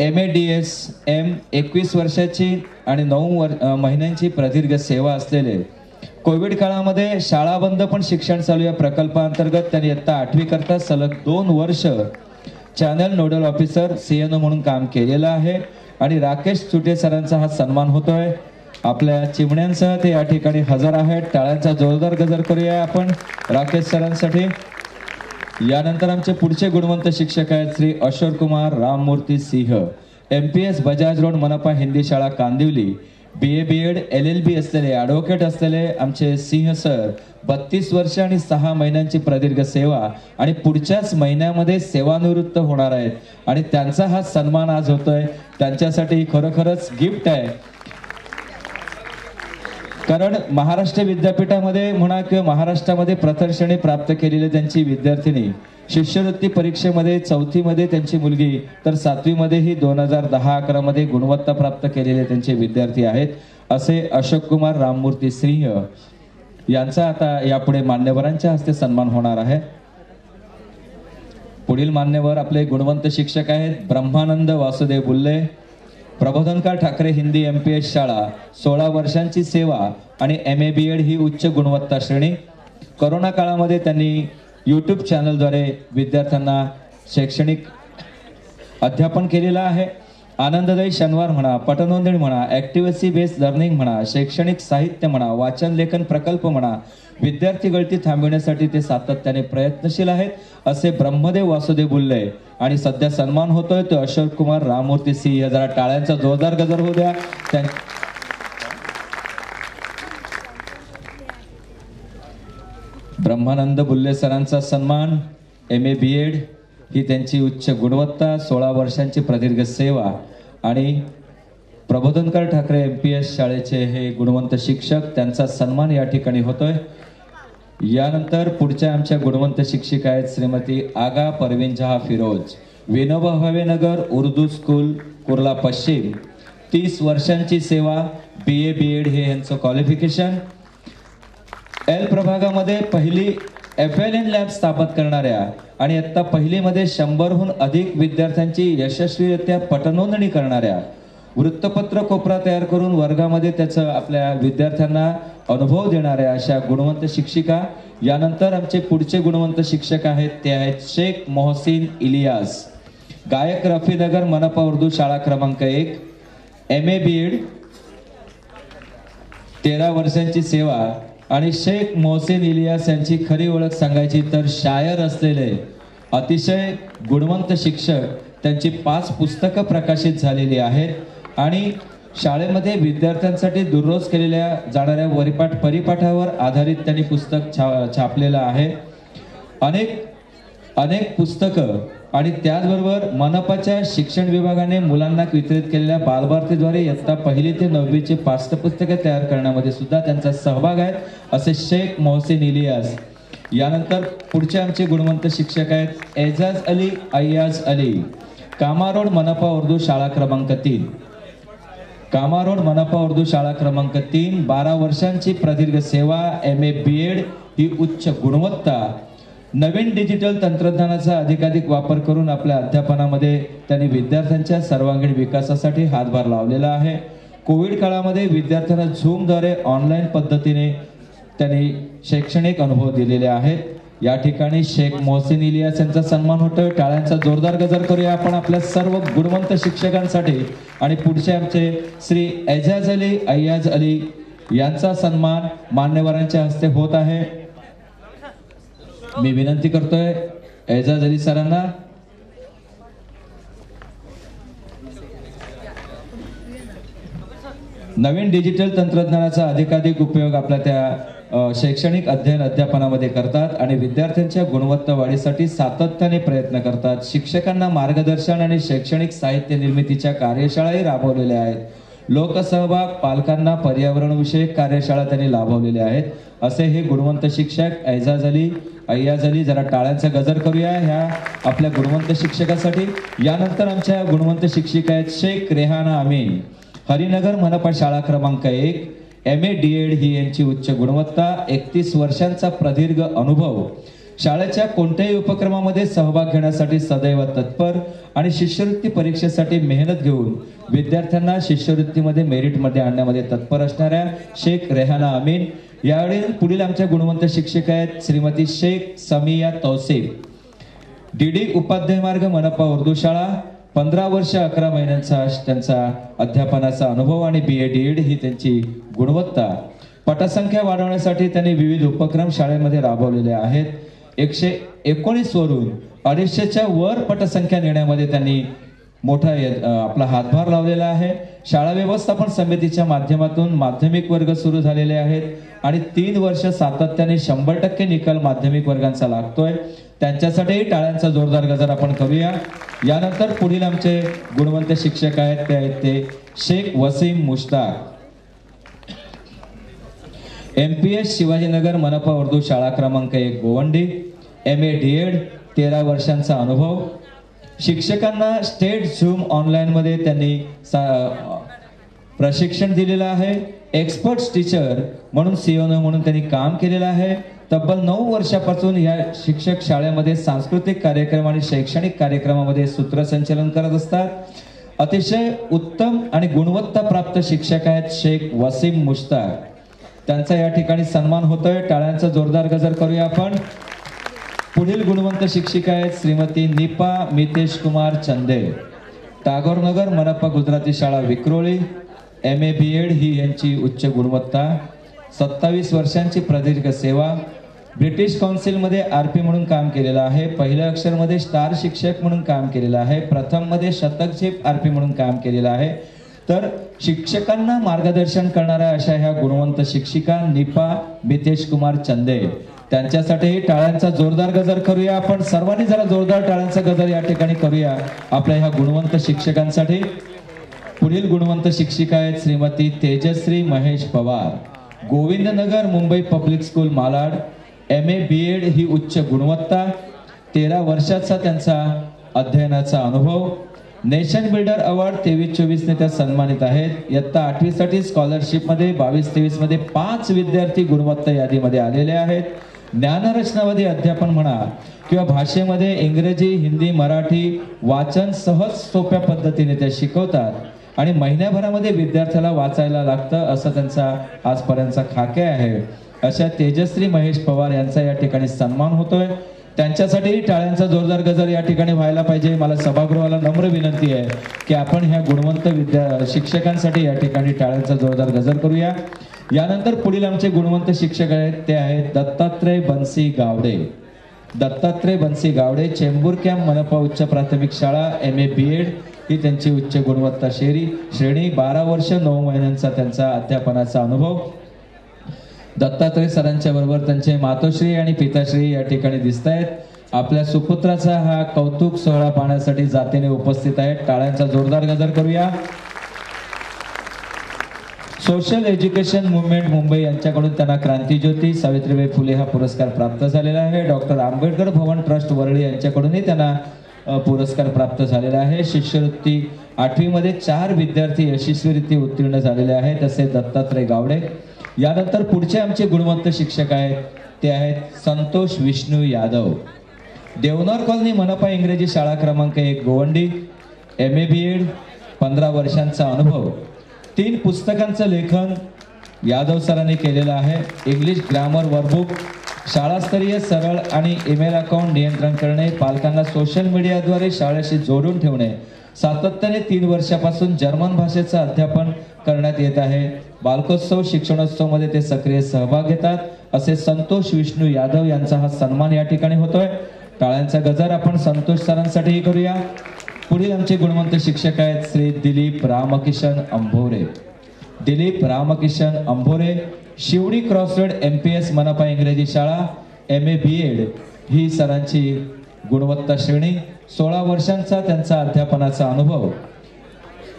MA DS M 21 वर्षाची आणि 9 महिन्यांची प्रदीर्घ सेवा असलेले. कोविड काळामध्ये शाळा बंद पण शिक्षण चालू या प्रकल्पाअंतर्गत त्यांनी इयत्ता 8वी करता सलग 2 वर्ष चॅनल नोडल ऑफिसर CNO म्हणून काम केलेलं आहे. आणि राकेश चुटे सरांचा हा सन्मान होतोय. आपल्या चिमण्यांसह ते या ठिकाणी हजर आहेत. टाळ्यांचा जोरदार गजर करूया आपण राकेश सरांसाठी. यानंतर आमचे पुढचे गुणवंत शिक्षक आहेत श्री अशोक कुमार राममूर्ती सिंह, MPS बजाज रोड, मनपा, हिंदी, शाळा कांदिवली. BA BEd LLB असलेले, ॲडव्होकेट असलेले आमचे सिंह सर 32 वर्ष आणि 6 महिन्यांची प्रदीर्घ सेवा आणि पुढच्याच महिन्यामध्ये सेवानिवृत्त होणार आहेत. आणि त्यांचा हा सन्मान आज होतोय. त्यांच्यासाठी खरोखरच गिफ्ट आहे, कारण महाराष्ट्र विद्यापीठामध्ये म्हणा किंवा महाराष्ट्रामध्ये प्रथम श्रेणी प्राप्त केलेली त्यांची विद्यार्थिनी, शिष्यवृत्ती परीक्षेमध्ये 4थी मध्ये त्यांची मुलगी, तर 7वी मध्येही 2010-11 मध्ये गुणवत्ता प्राप्त केलेले त्यांचे विद्यार्थी आहेत. असे अशोक कुमार राममूर्ती सिंह यांचा आता यापुढे मान्यवरांच्या हस्ते सन्मान होणार आहे. पुढील मान्यवर आपले गुणवंत शिक्षक आहेत ब्रह्मानंद वासुदेव बुल्ले, प्रबोधनकार ठाकरे, हिंदी, MPS शाळा, 16 वर्षांची सेवा आणि MA BEd ही उच्च गुणवत्ता श्रेणी. कोरोना काळामध्ये त्यांनी YouTube चॅनलद्वारे विद्यार्थ्यांना शैक्षणिक अध्यापन केलेलं आहे. आनंददायी शनिवार म्हणा, पटनोंदणी म्हणा, ॲक्टिव्हिटी बेस्ड लर्निंग म्हणा, शैक्षणिक साहित्य म्हणा, वाचन लेखन प्रकल्प म्हणा, विद्यार्थी गळती थांबविण्यासाठी ते सातत्याने प्रयत्नशील आहेत. असे ब्रह्मदेव वासुदेव बुल्ले. आणि सध्या सन्मान होतोय तो अशोक कुमार राममूर्ती सिंह. जरा टाळ्यांचा जोरदार गजर होऊ द्या. ब्रह्मानंद बुल्ले सरांचा सन्मान. MA BEd ही त्यांची उच्च गुणवत्ता, 16 वर्षांची प्रदीर्घ सेवा आणि प्रबोधनकार ठाकरे MPS शाळेचे हे गुणवंत शिक्षक, त्यांचा सन्मान या ठिकाणी होतोय. यानंतर पुढच्या आमच्या गुणवंत शिक्षिका आहेत श्रीमती आगा परवीन जहा फिरोज, विनोबा भावे नगर, उर्दू स्कूल, कुर्ला पश्चिम. 30 वर्षांची सेवा, BA BEd हे यांचं क्वालिफिकेशन. L प्रभागामध्ये पहिली FLN लॅब स्थापित करणाऱ्या आणि इयत्ता 1ली मध्ये 100हून अधिक विद्यार्थ्यांची यशस्वीरित्या पटनोंदणी करणाऱ्या, वृत्तपत्र कोपरा तयार करून वर्गामध्ये त्याचं आपल्या विद्यार्थ्यांना अनुभव देणाऱ्या अशा गुणवंत शिक्षिका. यानंतर आमचे पुढचे गुणवंत शिक्षक आहेत ते आहेत शेख मोहसिन इलियास, गायक, रफीनगर, मनपा उर्दू, शाळा क्रमांक 1. MA BEd 13 वर्षांची सेवा. आणि शेख मोहसिन इलियास यांची खरी ओळख सांगायची तर शायर असलेले अतिशय गुणवंत शिक्षक. त्यांची 5 पुस्तकं प्रकाशित झालेली आहेत आणि शाळेमध्ये विद्यार्थ्यांसाठी दररोज केलेल्या जाणाऱ्या परिपाठावर आधारित त्यांनी पुस्तक छापलेलं आहे. अनेक अनेक पुस्तकं आणि त्याचबरोबर मनपाच्या शिक्षण विभागाने मुलांना वितरित केलेल्या बालभारतीद्वारे इयत्ता 1ली ते 9वीची पाठ्यपुस्तके तयार करण्यामध्ये सुद्धा त्यांचा सहभाग आहे असे शेख मोहसिन इलियास. यानंतर पुढचे आमचे गुणवंत शिक्षक आहेत एजाज अली अय्याज अली, कामारोड मनपा उर्दू शाळा क्रमांक 3. कामारोड मनपा उर्दू शाळा क्रमांक 3, 12 वर्षांची प्रदीर्घ सेवा, MA BEd ही उच्च गुणवत्ता. नवीन डिजिटल तंत्रज्ञानाचा अधिकाधिक वापर करून आपल्या अध्यापनामध्ये त्यांनी विद्यार्थ्यांच्या सर्वांगीण विकासासाठी हातभार लावलेला आहे. कोविड काळामध्ये विद्यार्थ्यांना झूमद्वारे ऑनलाईन पद्धतीने त्यांनी शैक्षणिक अनुभव दिलेले आहेत. या ठिकाणी शेख मोहसिन इलियास यांचा सन्मान होतोय. टाळ्यांचा जोरदार गजर करूया आपण आपल्या सर्व गुणवंत शिक्षकांसाठी. आणि पुढचे आमचे श्री एजाज अली अय्याज अली यांचा सन्मान मान्यवरांच्या हस्ते होत आहे. मी विनंती करतोय एजाज अली सरांना. नवीन डिजिटल तंत्रज्ञानाचा अधिकाधिक उपयोग आपल्या त्या शैक्षणिक अध्ययन अध्यापनामध्ये करतात आणि विद्यार्थ्यांच्या गुणवत्ता वाढीसाठी सातत्याने प्रयत्न करतात. शिक्षकांना मार्गदर्शन आणि शैक्षणिक साहित्य निर्मितीच्या कार्यशाळाही राबवलेल्या आहेत. लोकसहभाग, पालकांना पर्यावरणविषयक कार्यशाळा त्यांनी लाभवलेल्या आहेत. असे हे गुणवंत शिक्षक एजाज अली अय्याज अली. जरा टाळ्यांचा गजर करूया ह्या आपल्या गुणवंत शिक्षकासाठी. यानंतर आमच्या गुणवंत शिक्षिका आहेत शेख रेहाना अमीन, हरिनगर मनपा शाळा क्रमांक 1, MA DEd ही यांची उच्च गुणवत्ता, 31 वर्षांचा प्रदीर्घ अनुभव, शाळेच्या कोणत्याही उपक्रमामध्ये सहभाग घेण्यासाठी सदैव तत्पर आणि शिष्यवृत्ती परीक्षेसाठी मेहनत घेऊन विद्यार्थ्यांना शिष्यवृत्तीमध्ये मेरिटमध्ये आणण्यामध्ये तत्पर असणाऱ्या शेख रेहाना अमीन. यावेळी पुढील आमच्या गुणवंत शिक्षिका आहेत श्रीमती शेख समिया तौसिफ, DD उपाध्याय मार्ग मनपा उर्दू शाळा, 15 वर्ष 11 महिन्यांचा त्यांचा अध्यापनाचा अनुभव आणि BA DEd ही त्यांची गुणवत्ता. पटसंख्या वाढवण्यासाठी त्यांनी विविध उपक्रम शाळेमध्ये राबवलेले आहेत. 119 वरून 250च्या वर पटसंख्या नेण्यामध्ये त्यांनी मोठा आपला हातभार लावलेला आहे. शाळा व्यवस्थापन समितीच्या माध्यमातून माध्यमिक वर्ग सुरू झालेले आहेत आणि 3 वर्ष सातत्याने 100% निकाल माध्यमिक वर्गांचा लागतोय. त्यांच्यासाठीही टाळ्यांचा जोरदार गजर आपण करूया. यानंतर पुढील आमचे गुणवंत शिक्षक आहेत ते शेख वसीम मुश्ताक, MPS शिवाजीनगर मनपा उर्दू शाळा क्रमांक 1 गोवंडी, MA DEd 13 वर्षांचा अनुभव. शिक्षकांना स्टेट झूम ऑनलाईन मध्ये त्यांनी प्रशिक्षण दिलेलं आहे. एक्सपर्ट टीचर म्हणून CON म्हणून त्यांनी काम केलेलं आहे. तब्बल 9 वर्षापासून या शिक्षक शाळेमध्ये सांस्कृतिक कार्यक्रम आणि शैक्षणिक कार्यक्रमामध्ये सूत्रसंचालन करत असतात. अतिशय उत्तम आणि गुणवत्ता प्राप्त शिक्षक आहेत शेख वसीम मुश्ताक. त्यांचा या ठिकाणी सन्मान होतोय. टाळ्यांचा जोरदार गजर करूया आपण. पुढील गुणवंत शिक्षिका आहेत श्रीमती निपा मितेश कुमार चंदे, टागोरनगर मनपा गुजराती शाळा विक्रोळी, MA BEd ही यांची उच्च गुणवत्ता, 27 वर्षांची प्रदीर्घ सेवा, ब्रिटिश काउन्सिलमध्ये RP म्हणून काम केलेलं आहे. पहिल्या अक्षरमध्ये स्टार शिक्षक म्हणून काम केलेलं आहे. प्रथम मध्ये शतक झेप RP म्हणून काम केलेलं आहे. तर शिक्षकांना मार्गदर्शन करणाऱ्या अशा ह्या गुणवंत शिक्षिका निपा मितेश कुमार चंदे, त्यांच्यासाठी टाळ्यांचा जोरदार गजर करूया आपण. सर्वांनी जरा जोरदार टाळ्यांचा गजर या ठिकाणी करूया आपल्या ह्या गुणवंत शिक्षकांसाठी. पुढील गुणवंत शिक्षिका आहेत Shrimati Tejashri Mahesh Pawar, Govindnagar Mumbai public school Malad, MA BEd ही उच्च गुणवत्ता, 13 वर्षाचा त्यांचा अध्ययनाचा अनुभव. नेशन बिल्डर अवॉर्ड 23-24 ने त्या सन्मानित आहेत. इयत्ता 8वी साठी स्कॉलरशिप मध्ये 22-23 मध्ये 5 विद्यार्थी गुणवत्ता यादीमध्ये आलेले आहेत. ज्ञानरचनावादी अध्यापन म्हणा किंवा भाषेमध्ये इंग्रजी, हिंदी, मराठी वाचन सहज सोप्या पद्धतीने त्या शिकवतात आणि महिन्याभरामध्ये विद्यार्थ्याला वाचायला लागतं असं त्यांचा आजपर्यंतचा खाके आहे. अशा तेजश्री महेश पवार यांचा या ठिकाणी सन्मान होतोय. त्यांच्यासाठी टाळ्यांचा जोरदार गजर या ठिकाणी व्हायला पाहिजे. मला सभागृहाला नम्र विनंती आहे की आपण ह्या गुणवंत शिक्षकांसाठी या ठिकाणी टाळ्यांचा जोरदार गजर करूया. यानंतर पुढील आमचे गुणवंत शिक्षक आहेत ते आहेत दत्तात्रय बन्सी गावडे. दत्तात्रय बन्सी गावडे, चेंबूर कॅम्प मनपा उच्च प्राथमिक शाळा, MA BEd ही त्यांची उच्च गुणवत्ता श्रेणी, 12 वर्ष 9 महिन्यांचा त्यांचा अध्यापनाचा अनुभव. दत्तात्रय सरांच्या बरोबर त्यांचे मातोश्री आणि पिताश्री या ठिकाणी दिसत आहेत. आपल्या सुपुत्राचा हा कौतुक सोहळा पाहण्यासाठी जातीने उपस्थित आहेत. टाळ्यांचा जोरदार गजर करूया. सोशल एज्युकेशन मुवमेंट मुंबई यांच्याकडून त्यांना क्रांतिज्योती सावित्रीबाई फुले हा पुरस्कार प्राप्त झालेला आहे. डॉक्टर आंबेडकर भवन ट्रस्ट वरळी यांच्याकडूनही त्यांना पुरस्कार प्राप्त झालेला आहे. शिष्यवृत्ती 8वी मध्ये 4 विद्यार्थी यशस्वीरित्या उत्तीर्ण झालेले आहेत, असे दत्तात्रय गावडे. यानंतर पुढचे आमचे गुणवंत शिक्षक आहेत ते आहेत संतोष विष्णू यादव. देवनार कॉलनी मनपा इंग्रजी शाळा क्रमांक 1 गोवंडी. MA BEd, 15 वर्षांचा अनुभव. 3 पुस्तकांचं लेखन यादव सरांनी केलेलं आहे. इंग्लिश ग्रामर वर्कबुक, शाळास्तरीय सरळ आणि ईमेल अकाउंट नियंत्रण करणे, पालकांना सोशल मीडियाद्वारे शाळेशी जोडून ठेवणे. सातत्याने 3 वर्षापासून जर्मन भाषेचं अध्यापन करण्यात येत आहे. बालकोत्सव शिक्षणोत्सव मध्ये ते सक्रिय सहभाग घेतात, असे संतोष विष्णू यादव यांचा हा सन्मान या ठिकाणी होतोय. टाळ्यांचा गजर आपण संतोष सरांसाठीही करूया. पुढील आमचे गुणवंत शिक्षक आहेत श्री दिलीप रामकिशन अंभोरे. दिलीप रामकिशन अंभोरे, शिवडी क्रॉसरोड MPS मनपा इंग्रजी शाळा, MA BEd ही सरांची गुणवत्ता श्रेणी. 16 वर्षांचा त्यांचा अध्यापनाचा अनुभव.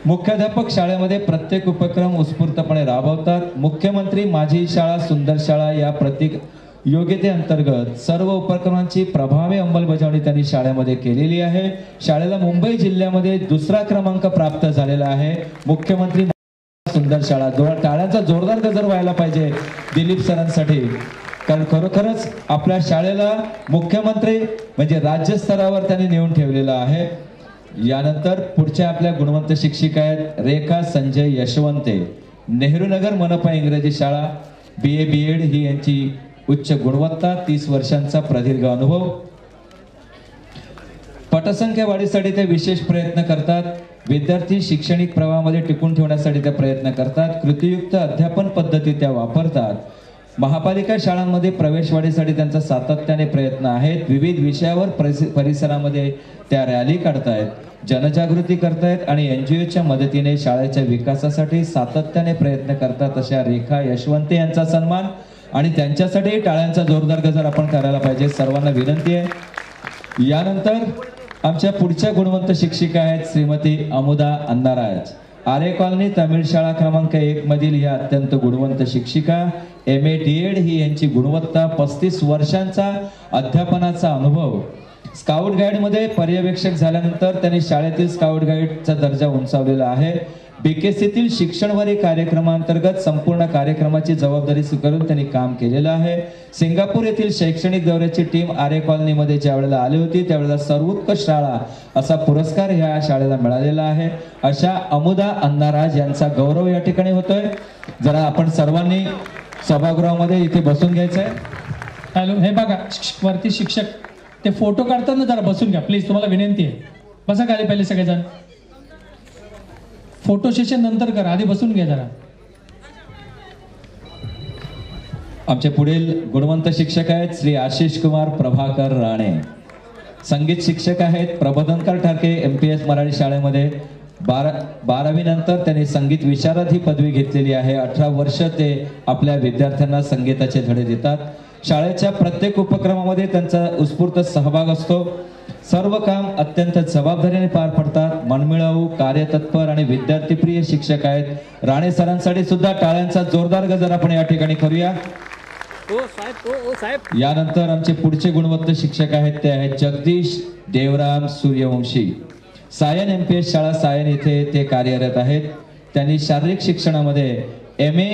मुख्याध्यापक शाळेमध्ये प्रत्येक उपक्रम उत्स्फूर्तपणे राबवतात. मुख्यमंत्री माझी शाळा सुंदर शाळा या प्रतीक योग्यतेअंतर्गत सर्व उपक्रमांची प्रभावी अंमलबजावणी त्यांनी शाळेमध्ये केलेली आहे. शाळेला मुंबई जिल्ह्यामध्ये 2रा क्रमांक प्राप्त झालेला आहे. मुख्यमंत्री सुंदर शाळा. टाळ्यांचा जोरदार गजर व्हायला पाहिजे दिलीप सरांसाठी, कारण खरोखरच आपल्या शाळेला मुख्यमंत्री म्हणजे राज्यस्तरावर त्यांनी नेऊन ठेवलेलं आहे. यानंतर पुढच्या आपल्या गुणवंत शिक्षिका आहेत रेखा संजय यशवंते. नेहरू नगर मनपा इंग्रजी शाळा, BA BEd ही यांची उच्च गुणवत्ता. 30 वर्षांचा प्रदीर्घ अनुभव. पटसंख्या वाढीसाठी ते विशेष प्रयत्न करतात. विद्यार्थी शैक्षणिक प्रवाहामध्ये टिकून ठेवण्यासाठी ते प्रयत्न करतात. कृतीयुक्त अध्यापन पद्धती त्या वापरतात. महापालिका शाळांमध्ये प्रवेशवाढीसाठी त्यांचा सातत्याने प्रयत्न आहेत. विविध विषयावर परिसरामध्ये त्या रॅली काढतायत, जनजागृती करतायत आणि NGOच्या मदतीने शाळेच्या विकासासाठी सातत्याने प्रयत्न करतात. अशा रेखा यशवंते यांचा सन्मान आणि त्यांच्यासाठी टाळ्यांचा जोरदार गजर आपण करायला पाहिजे, सर्वांना विनंती आहे. यानंतर आमच्या पुढच्या गुणवंत शिक्षिका आहेत श्रीमती अमुदा अन्नाराज. आरे कॉलनी तमिळ शाळा क्रमांक 1 मधील या अत्यंत गुणवंत शिक्षिका. MA DEd ही यांची गुणवत्ता. 35 वर्षांचा अध्यापनाचा अनुभव. स्काउट गाईड मध्ये पर्यवेक्षक झाल्यानंतर त्यांनी शाळेतील स्काउट गाईडचा दर्जा उंचावलेला आहे. BKCतील शिक्षणवारी कार्यक्रमांतर्गत संपूर्ण कार्यक्रमाची जबाबदारी स्वीकारून त्यांनी काम केलेलं आहे. सिंगापूर येथील शैक्षणिक दौऱ्याची टीम आरे कॉलनीमध्ये ज्या वेळेला आली होती त्यावेळेला सर्वोत्कृष्ट शाळा असा पुरस्कार ह्या शाळेला मिळालेला आहे. अशा अमुदा अन्नाराज यांचा गौरव या ठिकाणी होतोय. जरा आपण सर्वांनी सभागृहामध्ये इथे बसून घ्यायचंय. हॅलो, हे बघा वरती शिक्षक ते फोटो काढताना जरा बसून घ्या प्लीज, तुम्हाला विनंती आहे. बसा खाली पहिले सगळेजण. फोटो सेशन नंतर करा, आधी बसून घ्या जरा. आमचे पुढील गुणवंत शिक्षक आहेत श्री आशिष कुमार प्रभाकर राणे. संगीत शिक्षक आहेत. प्रबोधनकार ठारके MPS मराठी शाळेमध्ये 12वी नंतर त्यांनी संगीत विशारद ही पदवी घेतलेली आहे. 18 वर्ष ते आपल्या विद्यार्थ्यांना संगीताचे धडे देतात. शाळेच्या प्रत्येक उपक्रमामध्ये त्यांचा उत्स्फूर्त सहभाग असतो. सर्व काम अत्यंत जबाबदारीने पार पडतात. मनमिळावू, कार्यतत्पर आणि विद्यार्थीप्रिय शिक्षक आहेत. राणे सरांसाठी सुद्धा टाळ्यांचा जोरदार गजर आपण या ठिकाणी करूया. यानंतर आमचे पुढचे गुणवंत शिक्षक आहेत ते आहेत जगदीश देवराम सूर्यवंशी. सायन MPS शाळा सायन येथे ते कार्यरत आहेत. त्यांनी शारीरिक शिक्षणामध्ये MA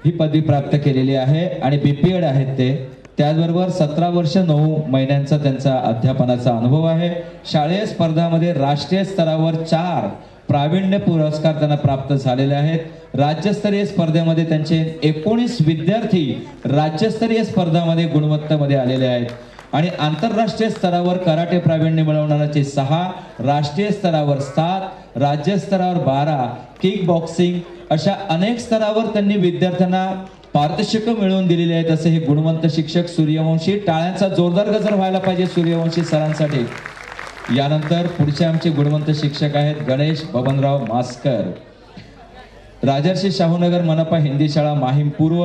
ही पदवी प्राप्त केलेली आहे आणि BPEd आहेत ते. त्याचबरोबर 17 वर्ष 9 महिन्यांचा त्यांचा अध्यापनाचा अनुभव आहे. शालेय स्पर्धामध्ये राष्ट्रीय स्तरावर 4 प्रावीण्य पुरस्कार त्यांना प्राप्त झालेले आहेत. राज्यस्तरीय स्पर्धेमध्ये त्यांचे 19 विद्यार्थी राज्यस्तरीय स्पर्धामध्ये गुणवत्तेमध्ये आलेले आहेत आणि आंतरराष्ट्रीय स्तरावर कराटे प्रावीण्य मिळवणाऱ्याचे 6, राष्ट्रीय स्तरावर 7, राज्य स्तरावर 12, किक बॉक्सिंग अशा अनेक स्तरावर त्यांनी विद्यार्थ्यांना पारितोषिक मिळवून दिलेले आहेत. असे हे गुणवंत शिक्षक सूर्यवंशी. टाळ्यांचा जोरदार गजर व्हायला पाहिजे सूर्यवंशी सरांसाठी. यानंतर पुढचे आमचे गुणवंत शिक्षक आहेत गणेश बबनराव मास्कर. राजर्षी शाहूनगर मनपा हिंदी शाळा माहीम पूर्व.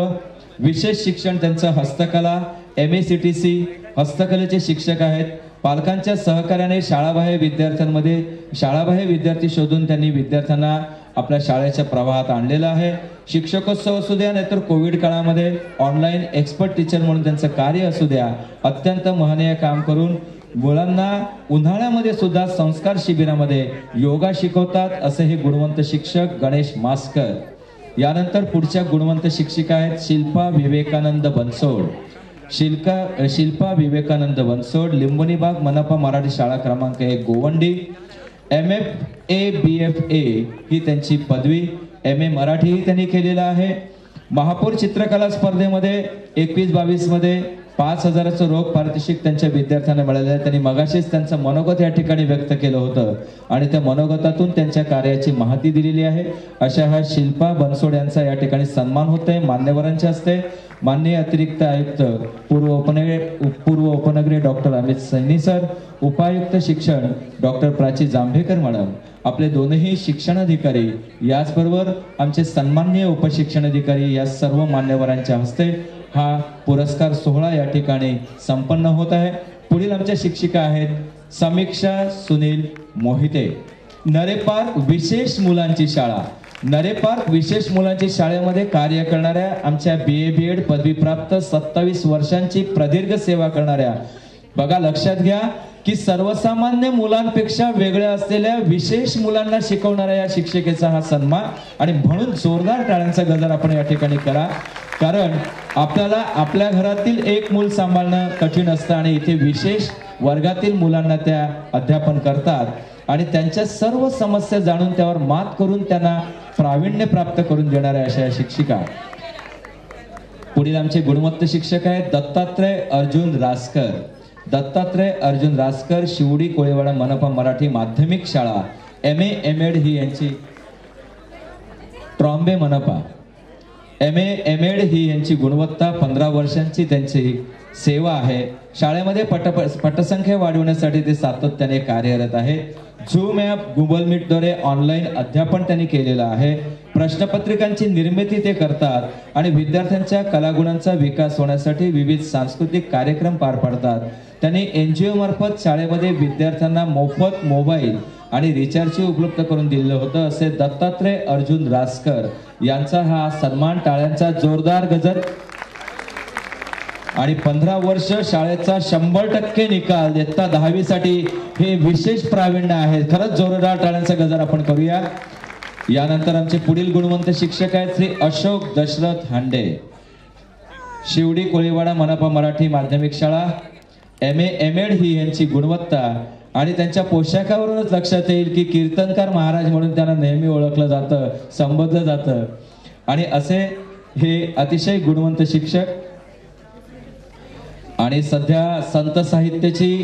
विशेष शिक्षण त्यांचं हस्तकला, MACTC, हस्तकलेचे शिक्षक आहेत. पालकांच्या सहकार्याने शाळाबाह्य विद्यार्थी शोधून त्यांनी विद्यार्थ्यांना आपल्या शाळेच्या प्रवाहात आणलेलं आहे. शिक्षकोत्सव असू द्या, नाहीतर कोविड काळामध्ये ऑनलाईन एक्सपर्ट टीचर म्हणून त्यांचं कार्य असू द्या, अत्यंत महनीय काम करून मुलांना उन्हाळ्यामध्ये सुद्धा संस्कार शिबिरामध्ये योगा शिकवतात. असे हे गुणवंत शिक्षक गणेश मास्कर. यानंतर पुढच्या गुणवंत शिक्षिका आहेत शिल्पा विवेकानंद बनसोड, लिंबोनी बाग मनपा मराठी शाळा क्रमांक 1 गोवंडी. MFA BFA ही त्यांची पदवी, MA मराठी ही त्यांनी केलेला आहे. महापौर चित्रकला स्पर्धेमध्ये 21-22 मध्ये 5,000चं रोख पारितोषिक त्यांच्या विद्यार्थ्यांना मिळालेलं आहे. त्यांनी मगाशीच त्यांचं मनोगत या ठिकाणी व्यक्त केलं होतं आणि त्या मनोगतातून त्यांच्या कार्याची माहिती दिलेली आहे. अशा ह्या शिल्पा बनसोड यांचा या ठिकाणी सन्मान होतोय मान्यवरांच्या हस्ते. माननीय अतिरिक्त आयुक्त पूर्व उपनगरी डॉक्टर अमित सैनी सर, उपायुक्त शिक्षण डॉक्टर प्राची जांभेकर मॅडम, आपले दोनही शिक्षणाधिकारी, याचबरोबर आमचे सन्माननीय उपशिक्षणाधिकारी, या सर्व मान्यवरांच्या हस्ते हा पुरस्कार सोहळा या ठिकाणी संपन्न होत आहे. पुढील आमच्या शिक्षिका आहेत समीक्षा सुनील मोहिते. नरेपार्क विशेष मुलांची शाळेमध्ये कार्य करणाऱ्या आमच्या BA BEd पदवीप्राप्त 27 वर्षांची प्रदीर्घ सेवा करणाऱ्या, बघा लक्षात घ्या की सर्वसामान्य मुलांपेक्षा वेगळ्या असलेल्या विशेष मुलांना शिकवणाऱ्या या शिक्षिकेचा हा सन्मान, आणि म्हणून जोरदार टाळ्यांचा गजर आपण या ठिकाणी करा. कारण आपल्याला आपल्या घरातील एक मूल सांभाळणं कठीण असतं आणि इथे विशेष वर्गातील मुलांना त्या अध्यापन करतात आणि त्यांच्या सर्व समस्या जाणून त्यावर मात करून त्यांना प्रावीण्य प्राप्त करून देणाऱ्या अशा शिक्षिका. पुढील आमचे गुणवंत शिक्षक आहेत दत्तात्रय अर्जुन रासकर, शिवडी कोळीवाडा मनपा मराठी माध्यमिक शाळा. MA MAd ही यांची ट्रॉम्बे मनपा. MA MAd ही यांची गुणवत्ता, 15 वर्षांची त्यांची सेवा आहे. शाळेमध्ये पटसंख्या वाढवण्यासाठी ते सातत्याने कार्यरत आहे. झूम ॲप, गुगल मीटद्वारे ऑनलाईन अध्यापन त्यांनी केलेलं आहे. प्रश्नपत्रिकांची निर्मिती ते करतात आणि विद्यार्थ्यांच्या कलागुणांचा विकास होण्यासाठी विविध सांस्कृतिक कार्यक्रम पार पाडतात. त्यांनी NGO मार्फत शाळेमध्ये विद्यार्थ्यांना मोफत मोबाईल आणि रिचार्जची उपलब्ध करून दिलेलं होतं. असे दत्तात्रय अर्जुन रासकर यांचा हा सन्मान. टाळ्यांचा जोरदार गजर. आणि 15 वर्ष शाळेचा 100% निकाल इयत्ता 10वी साठी हे विशेष प्रावीण्य आहे. खरंच जोरदार टाळ्यांचा गजर आपण करूया. यानंतर आमचे पुढील गुणवंत शिक्षक आहेत श्री अशोक दशरथ हांडे, शिवडी कोळीवाडा मनपा मराठी माध्यमिक शाळा. MA MAd ही यांची गुणवत्ता, आणि त्यांच्या पोशाखावरूनच लक्षात येईल की कीर्तनकार महाराज म्हणून त्यांना नेहमी ओळखलं जातं, संबोधलं जातं. आणि असे हे अतिशय गुणवंत शिक्षक, आणि सध्या संत साहित्याची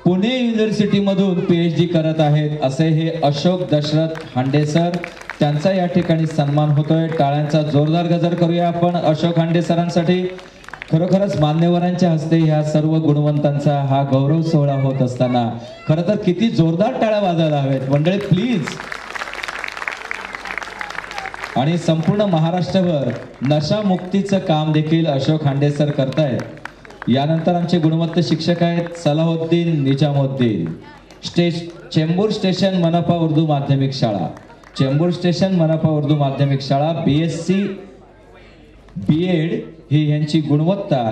पुणे युनिव्हर्सिटी मधून PhD करत आहेत असे हे अशोक दशरथ हांडे सर. त्यांचा या ठिकाणी सन्मान होतोय. टाळ्यांचा जोरदार गजर करूया आपण अशोक हांडे सरांसाठी. खरोखरच मान्यवरांच्या हस्ते ह्या सर्व गुणवंतांचा हा गौरव सोहळा होत असताना खरं तर किती जोरदार टाळ्या वाजायला हवेत मंडळी प्लीज. आणि संपूर्ण महाराष्ट्रभर नशामुक्तीचं काम देखील अशोक हांडे सर करतायत. यानंतर आमचे गुणवंत शिक्षक आहेत सलाहुद्दीन निजामुद्दीन, चेंबूर स्टेशन मनपा उर्दू माध्यमिक शाळा. BSc BEd ही यांची गुणवत्ता,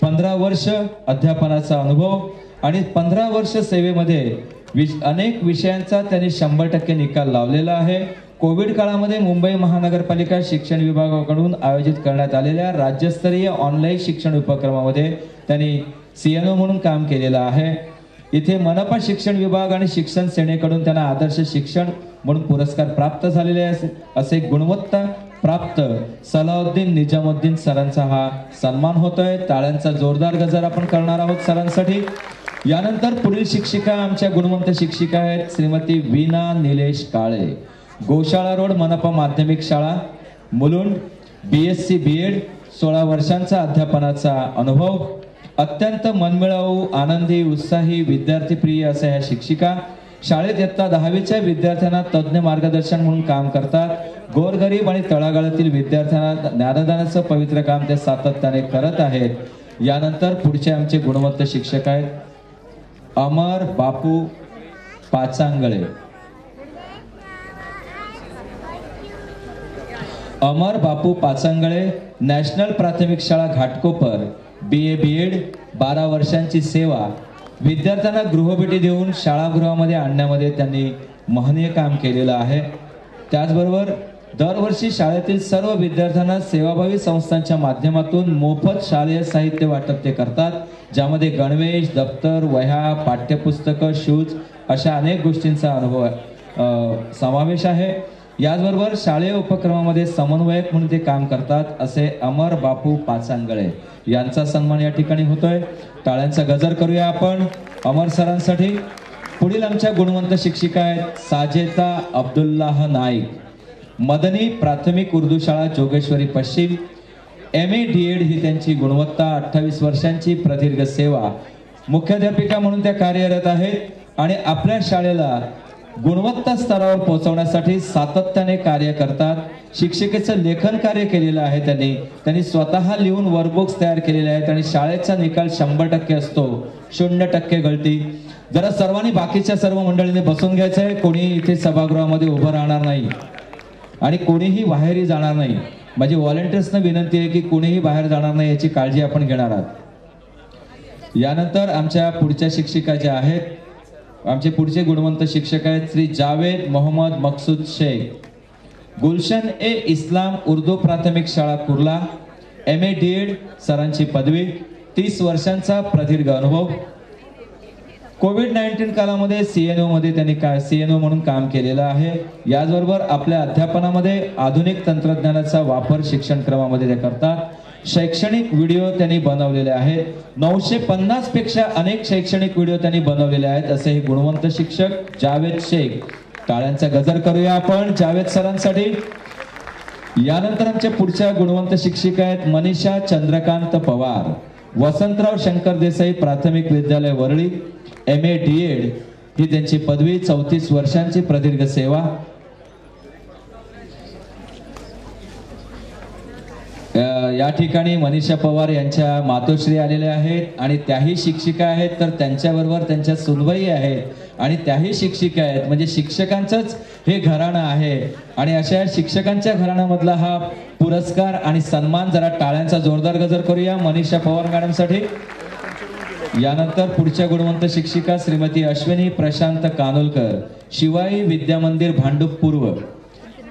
15 वर्ष अध्यापनाचा अनुभव आणि 15 वर्ष सेवेमध्ये अनेक विषयांचा त्यांनी 100% निकाल लावलेला आहे. कोविड काळामध्ये मुंबई महानगरपालिका शिक्षण विभागाकडून आयोजित करण्यात आलेल्या राज्यस्तरीय ऑनलाईन शिक्षण उपक्रमामध्ये त्यांनी CNO म्हणून काम केलेलं आहे. इथे मनपा शिक्षण विभाग आणि शिक्षण सेनेकडून त्यांना आदर्श शिक्षण म्हणून पुरस्कार प्राप्त झालेले असे गुणवत्ता प्राप्त सलाहुद्दीन निजामुद्दीन सरांचा हा सन्मान होतोय. टाळ्यांचा जोरदार गजर आपण करणार आहोत सरांसाठी. यानंतर पुढील शिक्षिका आमच्या गुणवंत शिक्षिका आहेत श्रीमती वीणा निलेश काळे, गोशाळा रोड मनपा माध्यमिक शाळा मुलुंड. BSc BEd, 16 वर्षांचा अध्यापनाचा अनुभव. अत्यंत मनमिळावू, आनंदी, उत्साही, विद्यार्थीप्रिय अशा ह्या शिक्षिका. शाळेत इयत्ता 10वीच्या विद्यार्थ्यांना तज्ज्ञ मार्गदर्शन म्हणून काम करतात. गोरगरीब आणि तळागाळातील विद्यार्थ्यांना ज्ञानदानाचं पवित्र काम ते सातत्याने करत आहेत. यानंतर पुढचे आमचे गुणवंत शिक्षक आहेत अमर बापू पाचांगळे. अमर बापू पाचांगळे, नॅशनल प्राथमिक शाळा घाटकोपर, BA BEd, 12 वर्षांची सेवा. विद्यार्थ्यांना गृहभेटी देऊन शाळागृहामध्ये आणण्यामध्ये त्यांनी महनीय काम केलेलं आहे. त्याचबरोबर दरवर्षी शाळेतील सर्व विद्यार्थ्यांना सेवाभावी संस्थांच्या माध्यमातून मोफत शालेय साहित्य वाटप ते करतात, ज्यामध्ये गणवेश, दप्तर, वह्या, पाठ्यपुस्तकं, शूज अशा अनेक गोष्टींचा अनुभव समावेश आहे. याचबरोबर शालेय उपक्रमामध्ये समन्वयक म्हणून ते काम करतात असे अमर बापू पाचांगळे यांचा सन्मान या ठिकाणी होतोय. टाळ्यांचा गजर करूया आपण अमर सरांसाठी. पुढील आमच्या गुणवंत शिक्षिका आहेत साजेता अब्दुल्लाह नाईक, मदनी प्राथमिक उर्दू शाळा जोगेश्वरी पश्चिम. MA DEd ही त्यांची गुणवत्ता, 28 वर्षांची प्रदीर्घ सेवा. मुख्याध्यापिका म्हणून त्या कार्यरत आहेत आणि आपल्या शाळेला गुणवत्ता स्तरावर पोहोचवण्यासाठी सातत्याने कार्य करतात. शिक्षिकेचं लेखन कार्य केलेलं आहे त्यांनी स्वतः लिहून वर्कबुक्स तयार केलेले आहेत आणि शाळेचा निकाल 100% असतो, 0% गळती. जरा सर्वांनी बाकीच्या सर्व मंडळींनी बसून घ्यायचं आहे. कोणी इथे सभागृहामध्ये उभं राहणार नाही आणि कोणीही बाहेरही जाणार नाही. माझी व्हॉलेंटियर्सना विनंती आहे की कोणीही बाहेर जाणार नाही याची काळजी आपण घेणार आहात. यानंतर आमच्या पुढच्या शिक्षिका ज्या आहेत, आमचे पुढचे गुणवंत शिक्षक आहेत श्री जावेद मोहम्मद मकसूद शेख, गुलशन ए इस्लाम उर्दू प्राथमिक शाळा कुर्ला, MA DEd सरांची पदवी, 30 वर्षांचा प्रदीर्घ अनुभव. कोविड-19 कालामध्ये CNO मध्ये त्यांनी CNO म्हणून काम केलेलं आहे. याचबरोबर आपल्या अध्यापनामध्ये आधुनिक तंत्रज्ञानाचा वापर शिक्षण क्रमामध्ये ते करतात. शैक्षणिक व्हिडिओ त्यांनी बनवलेले आहेत. 950 पेक्षा अनेक शैक्षणिक व्हिडिओ त्यांनी बनवलेले आहेत असे हे गुणवंत शिक्षक जावेद शेख. टाळ्यांचा गजर करूया आपण जावेद सरांसाठी. यानंतर आमच्या पुढच्या गुणवंत शिक्षिका आहेत मनीषा चंद्रकांत पवार, वसंतराव शंकर देसाई प्राथमिक विद्यालय वरळी, MA DEd ही त्यांची पदवी, 34 वर्षांची प्रदीर्घ सेवा. या ठिकाणी मनीषा पवार यांच्या मातोश्री आलेल्या आहेत आणि त्याही शिक्षिका आहेत, तर त्यांच्याबरोबर त्यांच्या सुनबाई आहेत आणि त्याही शिक्षिका आहेत. म्हणजे शिक्षकांचंच हे घराणं आहे आणि अशा शिक्षकांच्या घराण्यामधला हा पुरस्कार आणि सन्मान. जरा टाळ्यांचा जोरदार गजर करूया मनीषा पवार मॅडमसाठी. यानंतर पुढच्या गुणवंत शिक्षिका श्रीमती अश्विनी प्रशांत कानोलकर, शिवाई विद्यामंदिर भांडूप पूर्व,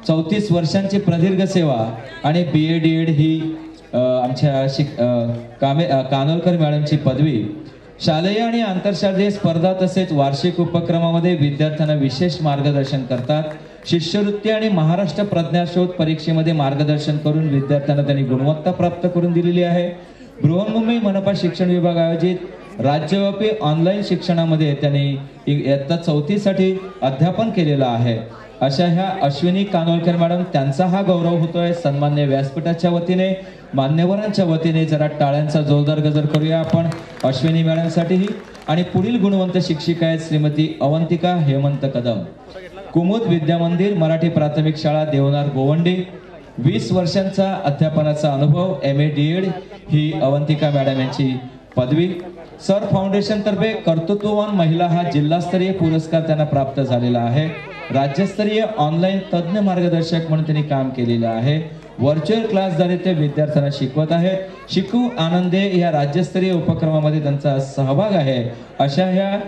34 वर्षांची प्रदीर्घ सेवा आणि BA DEd ही आमच्या कानोलकर मॅडमची पदवी. शालेय आणि आंतरशालेय स्पर्धा तसेच वार्षिक उपक्रमामध्ये विद्यार्थ्यांना विशेष मार्गदर्शन करतात. शिष्यवृत्ती आणि महाराष्ट्र प्रज्ञाशोध परीक्षेमध्ये मार्गदर्शन करून विद्यार्थ्यांना त्यांनी गुणवत्ता प्राप्त करून दिलेली आहे. बृहन्मुंबई मनपा शिक्षण विभाग आयोजित राज्यव्यापी ऑनलाईन शिक्षणामध्ये त्यांनी इयत्ता 4थी साठी अध्यापन केलेलं आहे. अशा ह्या अश्विनी कानोलकर मॅडम, त्यांचा हा गौरव होतोय सन्मान्य व्यासपीठाच्या वतीने, मान्यवरांच्या वतीने. जरा टाळ्यांचा जोरदार गजर करूया आपण अश्विनी मॅडमसाठीही. आणि पुढील गुणवंत शिक्षिका आहेत श्रीमती अवंतिका हेमंत कदम, कुमुद विद्यामंदिर मराठी प्राथमिक शाळा देवनार गोवंडी, 20 वर्षांचा अध्यापनाचा अनुभव, MA DEd ही अवंतिका मॅडम यांची पदवी. सर फाउंडेशन तर्फे कर्तृत्ववान महिला हा जिल्हास्तरीय पुरस्कार त्यांना प्राप्त झालेला आहे. राज्यस्तरीय ऑनलाईन तज्ञ मार्गदर्शक म्हणून त्यांनी काम केलेलं आहे. व्हर्च्युअल क्लासद्वारे ते विद्यार्थ्यांना शिकवत आहेत. शिकू आनंदे या राज्यस्तरीय उपक्रमामध्ये त्यांचा सहभाग आहे. अशा ह्या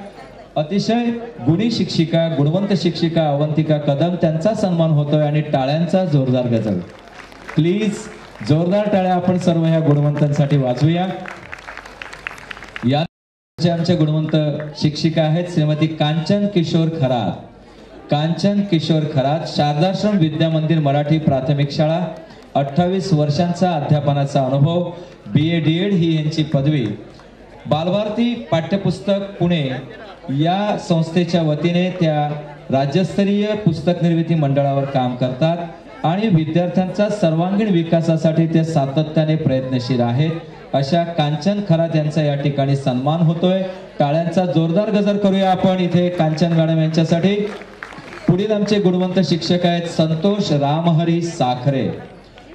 अतिशय गुणी शिक्षिका, गुणवंत शिक्षिका अवंतिका कदम, त्यांचा सन्मान होतोय आणि टाळ्यांचा जोरदार गजर. प्लीज जोरदार टाळ्या आपण सर्व ह्या गुणवंतांसाठी वाजवूया. या आमच्या गुणवंत शिक्षिका आहेत श्रीमती कांचन किशोर खरात. कांचन किशोर खरात, शारदाश्रम विद्यामंदिर मराठी प्राथमिक शाळा, 28 वर्षांचा अध्यापनाचा अनुभव, BA DEd ही यांची पदवी. बालभारती पाठ्यपुस्तक पुणे या संस्थेच्या वतीने त्या राज्यस्तरीय पुस्तक निर्मिती मंडळावर काम करतात आणि विद्यार्थ्यांचा सर्वांगीण विकासासाठी ते सातत्याने प्रयत्नशील आहेत. अशा कांचन खरात यांचा या ठिकाणी सन्मान होतोय. टाळ्यांचा जोरदार गजर करूया आपण इथे कांचन मॅडम यांच्यासाठी. पुढील आमचे गुणवंत शिक्षक आहेत संतोष रामहरी साखरे.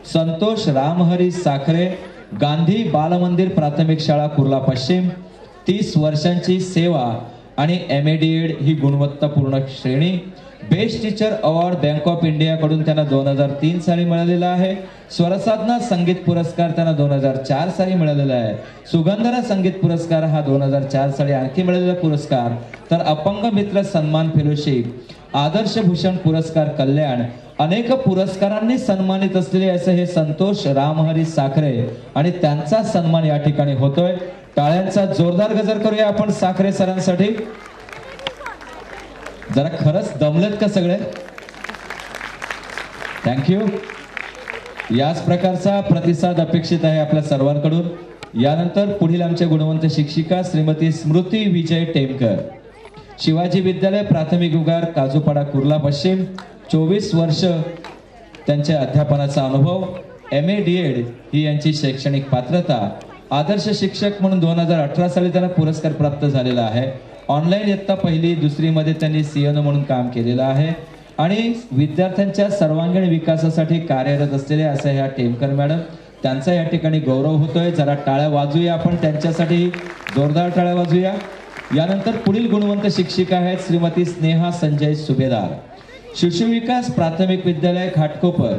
संतोष रामहरी साखरे, गांधी बालमंदिर प्राथमिक शाळा कुर्ला पश्चिम, 30 वर्षांची सेवा आणि MADED ही गुणवत्तापूर्ण श्रेणी. Best teacher award bank of India कडून त्यांना 2003 साली मिळालेला आहे. स्वरसाधना संगीत पुरस्कार त्यांना 2004 साली मिळालेला आहे. सुगंधरा संगीत पुरस्कार हा 2004 साली आणखी मिळालेला पुरस्कार. तर अपंग मित्र सन्मान फेलोशिप, आदर्श भूषण पुरस्कार कल्याण, अनेक पुरस्कारांनी सन्मानित असलेले असे हे संतोष रामहरी साखरे आणि त्यांचा सन्मान या ठिकाणी होतोय. टाळ्यांचा जोरदार गजर करूया आपण साखरे सरांसाठी. जरा खरंच दमलेत का सगळे? थँक्यू. याच प्रकारचा प्रतिसाद अपेक्षित आहे आपल्या सर्वांकडून. यानंतर पुढील आमचे गुणवंत शिक्षिका श्रीमती स्मृती विजय टेमकर, शिवाजी विद्यालय प्राथमिक उगार काजूपाडा कुर्ला पश्चिम, 24 वर्ष त्यांचे अध्यापनाचा अनुभव, MADED ही यांची शैक्षणिक पात्रता. आदर्श शिक्षक म्हणून 2018 साली त्यांना पुरस्कार प्राप्त झालेला आहे. ऑनलाईन इयत्ता 1ली 2री मध्ये त्यांनी CNO म्हणून काम केलेलं आहे आणि विद्यार्थ्यांच्या सर्वांगीण विकासासाठी कार्यरत असलेले असे ह्या टेमकर मॅडम, त्यांचा या ठिकाणी गौरव होतोय. जरा टाळ्या वाजूया आपण त्यांच्यासाठी, जोरदार टाळ्या वाजूया. यानंतर पुढील गुणवंत शिक्षिका आहेत श्रीमती स्नेहा संजय सुभेदार, शिशुविकास प्राथमिक विद्यालय घाटकोपर,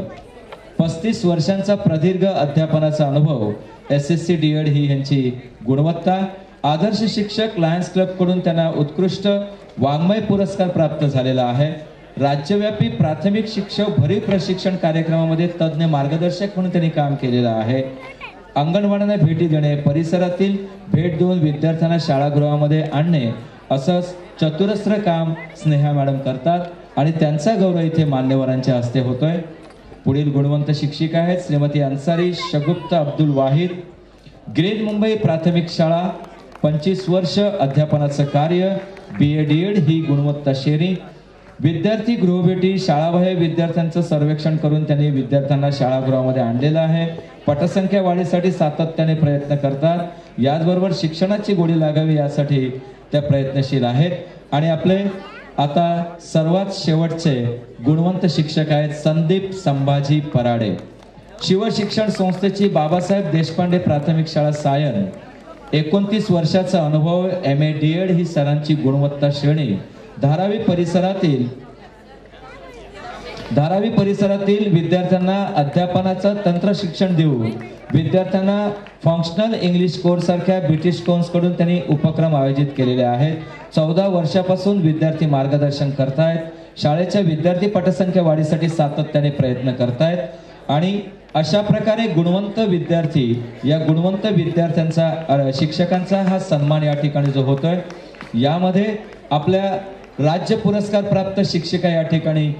35 वर्षांचा प्रदीर्घ अध्यापनाचा अनुभव, SSC DED ही यांची गुणवत्ता. आदर्श शिक्षक लायन्स क्लब कडून त्यांना उत्कृष्ट वाङ्मय पुरस्कार प्राप्त झालेला आहे. राज्यव्यापी प्राथमिक शिक्षक भरीव प्रशिक्षण कार्यक्रमामध्ये तज्ञ मार्गदर्शक म्हणून त्यांनी काम केलेलं आहे. अंगणवाड्यांना भेटी देणे, परिसरातील भेट देऊन विद्यार्थ्यांना शाळागृहामध्ये आणणे असंच चतुरस्र काम स्नेहा मॅडम करतात आणि त्यांचा गौरव इथे मान्यवरांच्या हस्ते होतोय. पुढील गुणवंत शिक्षिका आहेत श्रीमती अन्सारी शगुफ्ता अब्दुल वाहिद, ग्रेड मुंबई प्राथमिक शाळा, 25 वर्ष अध्यापनाचं कार्य, BADED ही गुणवत्ता श्रेणी. विद्यार्थी गृहभेटी, शाळाबाह्य विद्यार्थ्यांचं सर्वेक्षण करून त्यांनी विद्यार्थ्यांना शाळागृहामध्ये आणलेलं आहे. पटसंख्या वाढीसाठी सातत्याने प्रयत्न करतात. याचबरोबर शिक्षणाची गोडी लागावी यासाठी त्या प्रयत्नशील आहेत. आणि आपले आता सर्वात शेवटचे गुणवंत शिक्षक आहेत संदीप संभाजी पराडे, शिवशिक्षण संस्थेची बाबासाहेब देशपांडे प्राथमिक शाळा सायन, 29 वर्षाचा अनुभव, MADED ही सरांची गुणवत्ता श्रेणी. धारावी परिसरातील विद्यार्थ्यांना अध्यापनाचं तंत्र शिक्षण देऊन विद्यार्थ्यांना फंक्शनल इंग्लिश कोर्स सारख्या ब्रिटिश कोर्स कडून त्यांनी उपक्रम आयोजित केलेले आहेत. 14 वर्षापासून विद्यार्थी मार्गदर्शन करतायत. शाळेच्या विद्यार्थी पटसंख्या वाढीसाठी सातत्याने प्रयत्न करतायत आणि अशा प्रकारे गुणवंत विद्यार्थी, या गुणवंत विद्यार्थ्यांचा शिक्षकांचा हा सन्मान या ठिकाणी जो होतोय. यामध्ये आपल्या राज्य पुरस्कार प्राप्त शिक्षिका या ठिकाणी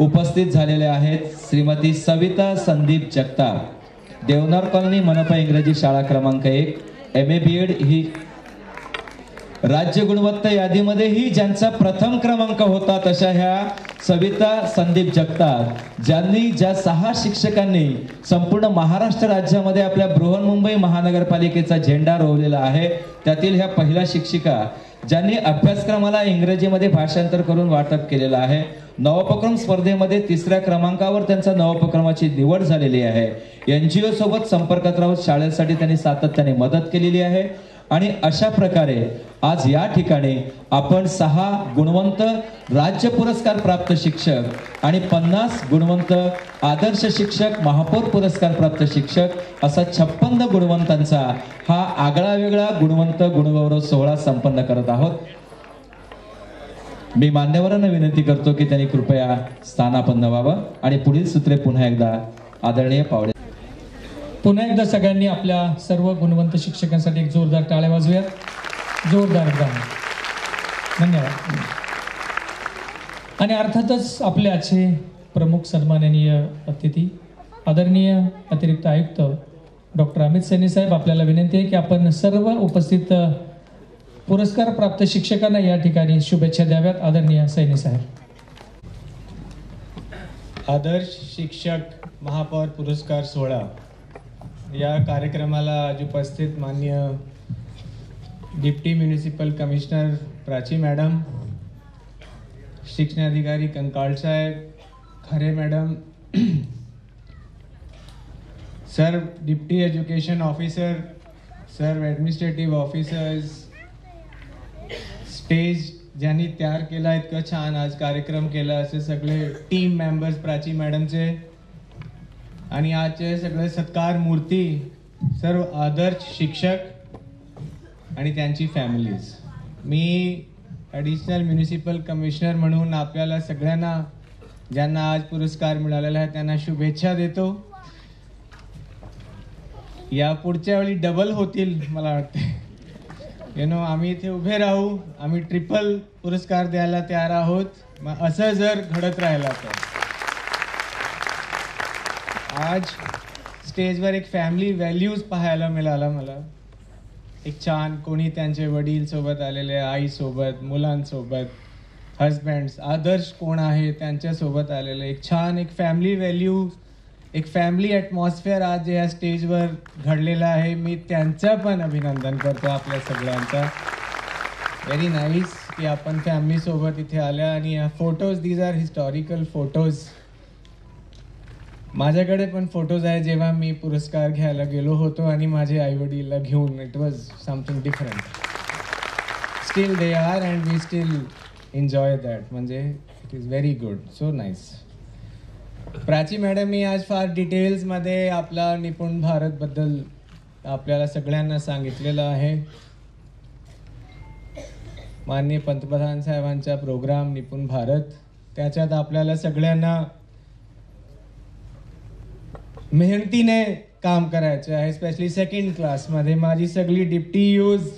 उपस्थित झालेल्या आहेत. श्रीमती सविता संदीप जगताप, देवनार कॉलनी, मनपा इंग्रजी शाळा क्रमांक 1, MABED ही राज्य गुणवत्ता यादीमध्येही ज्यांचा प्रथम क्रमांक होता तशा ह्या सविता संदीप जगताप, ज्या 6 शिक्षकांनी संपूर्ण महाराष्ट्र राज्यामध्ये आपल्या बृहन्मुंबई महानगरपालिकेचा झेंडा रोवलेला आहे, त्यातील ह्या पहिल्या शिक्षिका ज्यांनी अभ्यासक्रमाला इंग्रजीमध्ये भाषांतर करून वाटप केलेलं आहे. नवोपक्रम स्पर्धेमध्ये 3ऱ्या क्रमांकावर त्यांचा नवोपक्रमाची निवड झालेली आहे. NGO सोबत संपर्कात राहून शाळेसाठी त्यांनी सातत्याने मदत केलेली आहे. आणि अशा प्रकारे आज या ठिकाणी आपण 6 गुणवंत राज्य पुरस्कार प्राप्त शिक्षक आणि 50 गुणवंत आदर्श शिक्षक, महापौर पुरस्कार प्राप्त शिक्षक असा 56 गुणवंतांचा हा आगळा वेगळा गुणवंत गुणगौरव सोहळा संपन्न करत आहोत. मी मान्यवरांना विनंती करतो की त्यांनी कृपया स्थानापन्न व्हावं आणि पुढील सूत्रे पुन्हा एकदा आदरणीय पावडे. पुन्हा एकदा सगळ्यांनी आपल्या सर्व गुणवंत शिक्षकांसाठी एक जोरदार टाळ्या वाजूयात. जोरदार एकदम. धन्यवाद. आणि अर्थातच आपले आजचे प्रमुख सन्माननीय अतिथी आदरणीय अतिरिक्त आयुक्त डॉक्टर अमित सैनी साहेब, आपल्याला विनंती आहे की आपण सर्व उपस्थित पुरस्कार प्राप्त शिक्षकांना या ठिकाणी शुभेच्छा द्याव्यात. आदरणीय सैनी साहेब. आदर्श शिक्षक महापौर पुरस्कार सोहळा या कार्यक्रमाला आज उपस्थित माननीय deputy municipal commissioner Prachi madam, शिक्षणाधिकारी कंकाळ साहेब, खरे मॅडम, सर्व डिप्टी एजुकेशन ऑफिसर, सर्व ॲडमिनिस्ट्रेटिव्ह ऑफिसर्स, स्टेज ज्यांनी तयार केला इतकं छान आज कार्यक्रम केला, असे सगळे टीम मेंबर्स प्राची मॅडमचे आणि आजचे सगळे सत्कार मूर्ती, सर्व आदर्श शिक्षक आणि त्यांची फॅमिलीज. मी ॲडिशनल म्युनिसिपल कमिशनर म्हणून आपल्याला सगळ्यांना ज्यांना आज पुरस्कार मिळालेला आहे त्यांना शुभेच्छा देतो. या पुढच्या वेळी डबल होतील मला वाटते. आम्ही इथे उभे राहू, आम्ही ट्रिपल पुरस्कार द्यायला तयार आहोत. मग असं जर घडत राहिला तर आज स्टेजवर एक फॅमिली व्हॅल्यूज पाहायला मिळाला मला. एक छान कोणी त्यांचे वडील सोबत आलेले, आई सोबत, मुलांसोबत, हजबंड्स, आदर्श कोण आहे त्यांच्यासोबत आलेले, एक छान एक फॅमिली व्हॅल्यू, एक फॅमिली ॲटमॉस्फिअर आज या स्टेजवर घडलेला आहे. मी त्यांचं पण अभिनंदन करतो आपल्या सगळ्यांचा. व्हेरी नाईस की आपण फॅमिलीसोबत इथे आल्या. आणि या photos, these are historical photos. माझ्याकडे पण फोटोज आहे जेव्हा मी पुरस्कार घ्यायला गेलो होतो आणि माझे आईवडीलला घेऊन. It was something different. Still they are and we still enjoy that. म्हणजे it is very good, so nice. Prachi मॅडमनी आज फार डिटेल्समध्ये आपला निपुण भारतबद्दल आपल्याला सगळ्यांना सांगितलेलं आहे. माननीय पंतप्रधान साहेबांचा प्रोग्राम निपुण भारत, त्याच्यात आपल्याला सगळ्यांना मेहनतीने काम करायचं आहे. स्पेशली सेकंड क्लासमध्ये माझी सगळी डिप्टी यूज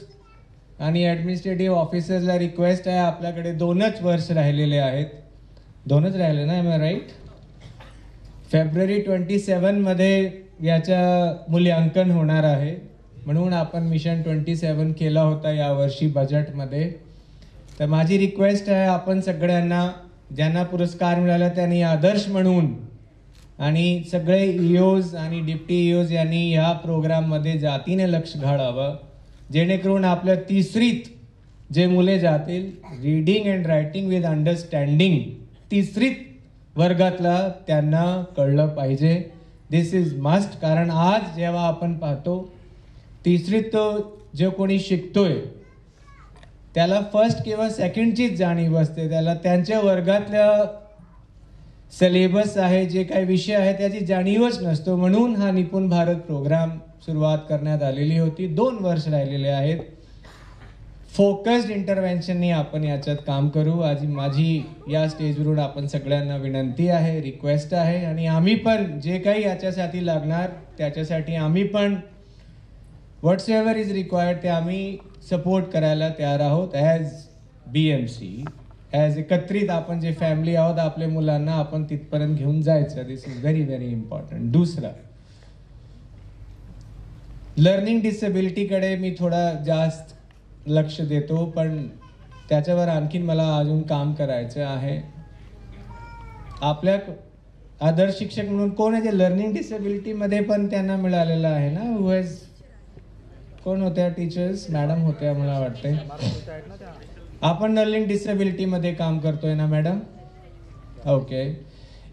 आणि ॲडमिनिस्ट्रेटिव्ह ऑफिसर्सला रिक्वेस्ट आहे, आपल्याकडे 2च वर्ष राहिलेले आहेत. 2च राहिले ना, एम आय राईट? फेब्रुवारी 27 मध्ये याचं मूल्यांकन होणार आहे. म्हणून आपण मिशन 27 केला होता यावर्षी बजेटमध्ये. तर माझी रिक्वेस्ट आहे आपण सगळ्यांना, ज्यांना पुरस्कार मिळाला त्यांनी आदर्श म्हणून आणि सगळे ईओज आणि डिप्टी ईओज यांनी ह्या प्रोग्राममध्ये जातीने लक्ष घालावं, जेणेकरून आपल्या 3रीत जे मुले जातील, reading and writing with understanding, 3रीत वर्गातला त्यांना कळलं पाहिजे. This is must. कारण आज जेव्हा आपण पाहतो 3रीत तो जो कोणी शिकतोय त्याला फर्स्ट किंवा सेकंडचीच जाणीव असते, त्याला त्यांच्या वर्गातल्या सिलेबस आहे, जे काही विषय आहे त्याची जाणीवच नसतो. म्हणून हा निपुण भारत प्रोग्राम सुरुवात करण्यात आलेली होती. 2 वर्ष राहिलेले आहेत. फोकस्ड इंटरव्हेन्शननी आपण याच्यात काम करू. आज माझी या स्टेजवरून आपण सगळ्यांना विनंती आहे, रिक्वेस्ट आहे. आणि आम्ही पण जे काही याच्यासाठी लागणार त्याच्यासाठी आम्ही पण व्हॉट्स एव्हर इज रिक्वायर्ड ते आम्ही सपोर्ट करायला तयार आहोत. ॲज BMC, ॲज एकत्रित आपण जे फॅमिली आहोत, आपल्या मुलांना आपण तिथपर्यंत घेऊन जायचं. दिस इज व्हेरी व्हेरी इम्पॉर्टंट. दुसरा, लर्निंग डिसेबिलिटीकडे मी थोडा जास्त लक्ष देतो, पण त्याच्यावर आणखीन मला अजून काम करायचं आहे. आपल्या आदर्श शिक्षक म्हणून कोण आहे जे लर्निंग डिसेबिलिटीमध्ये पण त्यांना मिळालेलं आहे ना? हु हॅज, कोण होत्या टीचर्स? मॅडम होत्या मला वाटते. आपण लर्निंग डिसेबिलिटीमध्ये काम करतोय ना मॅडम? ओके,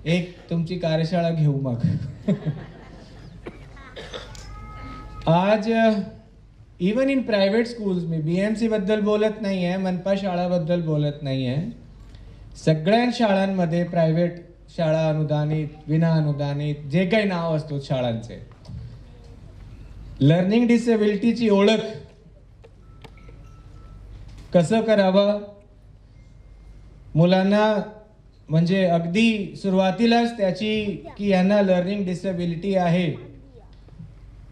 एक तुमची कार्यशाळा घेऊ मग. आज even in private schools, me BMC बद्दल बोलत नाही आहे, मनपा शाळाबद्दल बोलत नाही आहे, सगळ्या शाळांमध्ये, प्रायव्हेट शाळा, अनुदानित, विना अनुदानित, जे काही नाव असतो शाळांचे, लर्निंग डिसेबिलिटीची ओळख कसं करावं मुलांना, म्हणजे अगदी सुरुवातीलाच त्याची की यांना लर्निंग डिसेबिलिटी आहे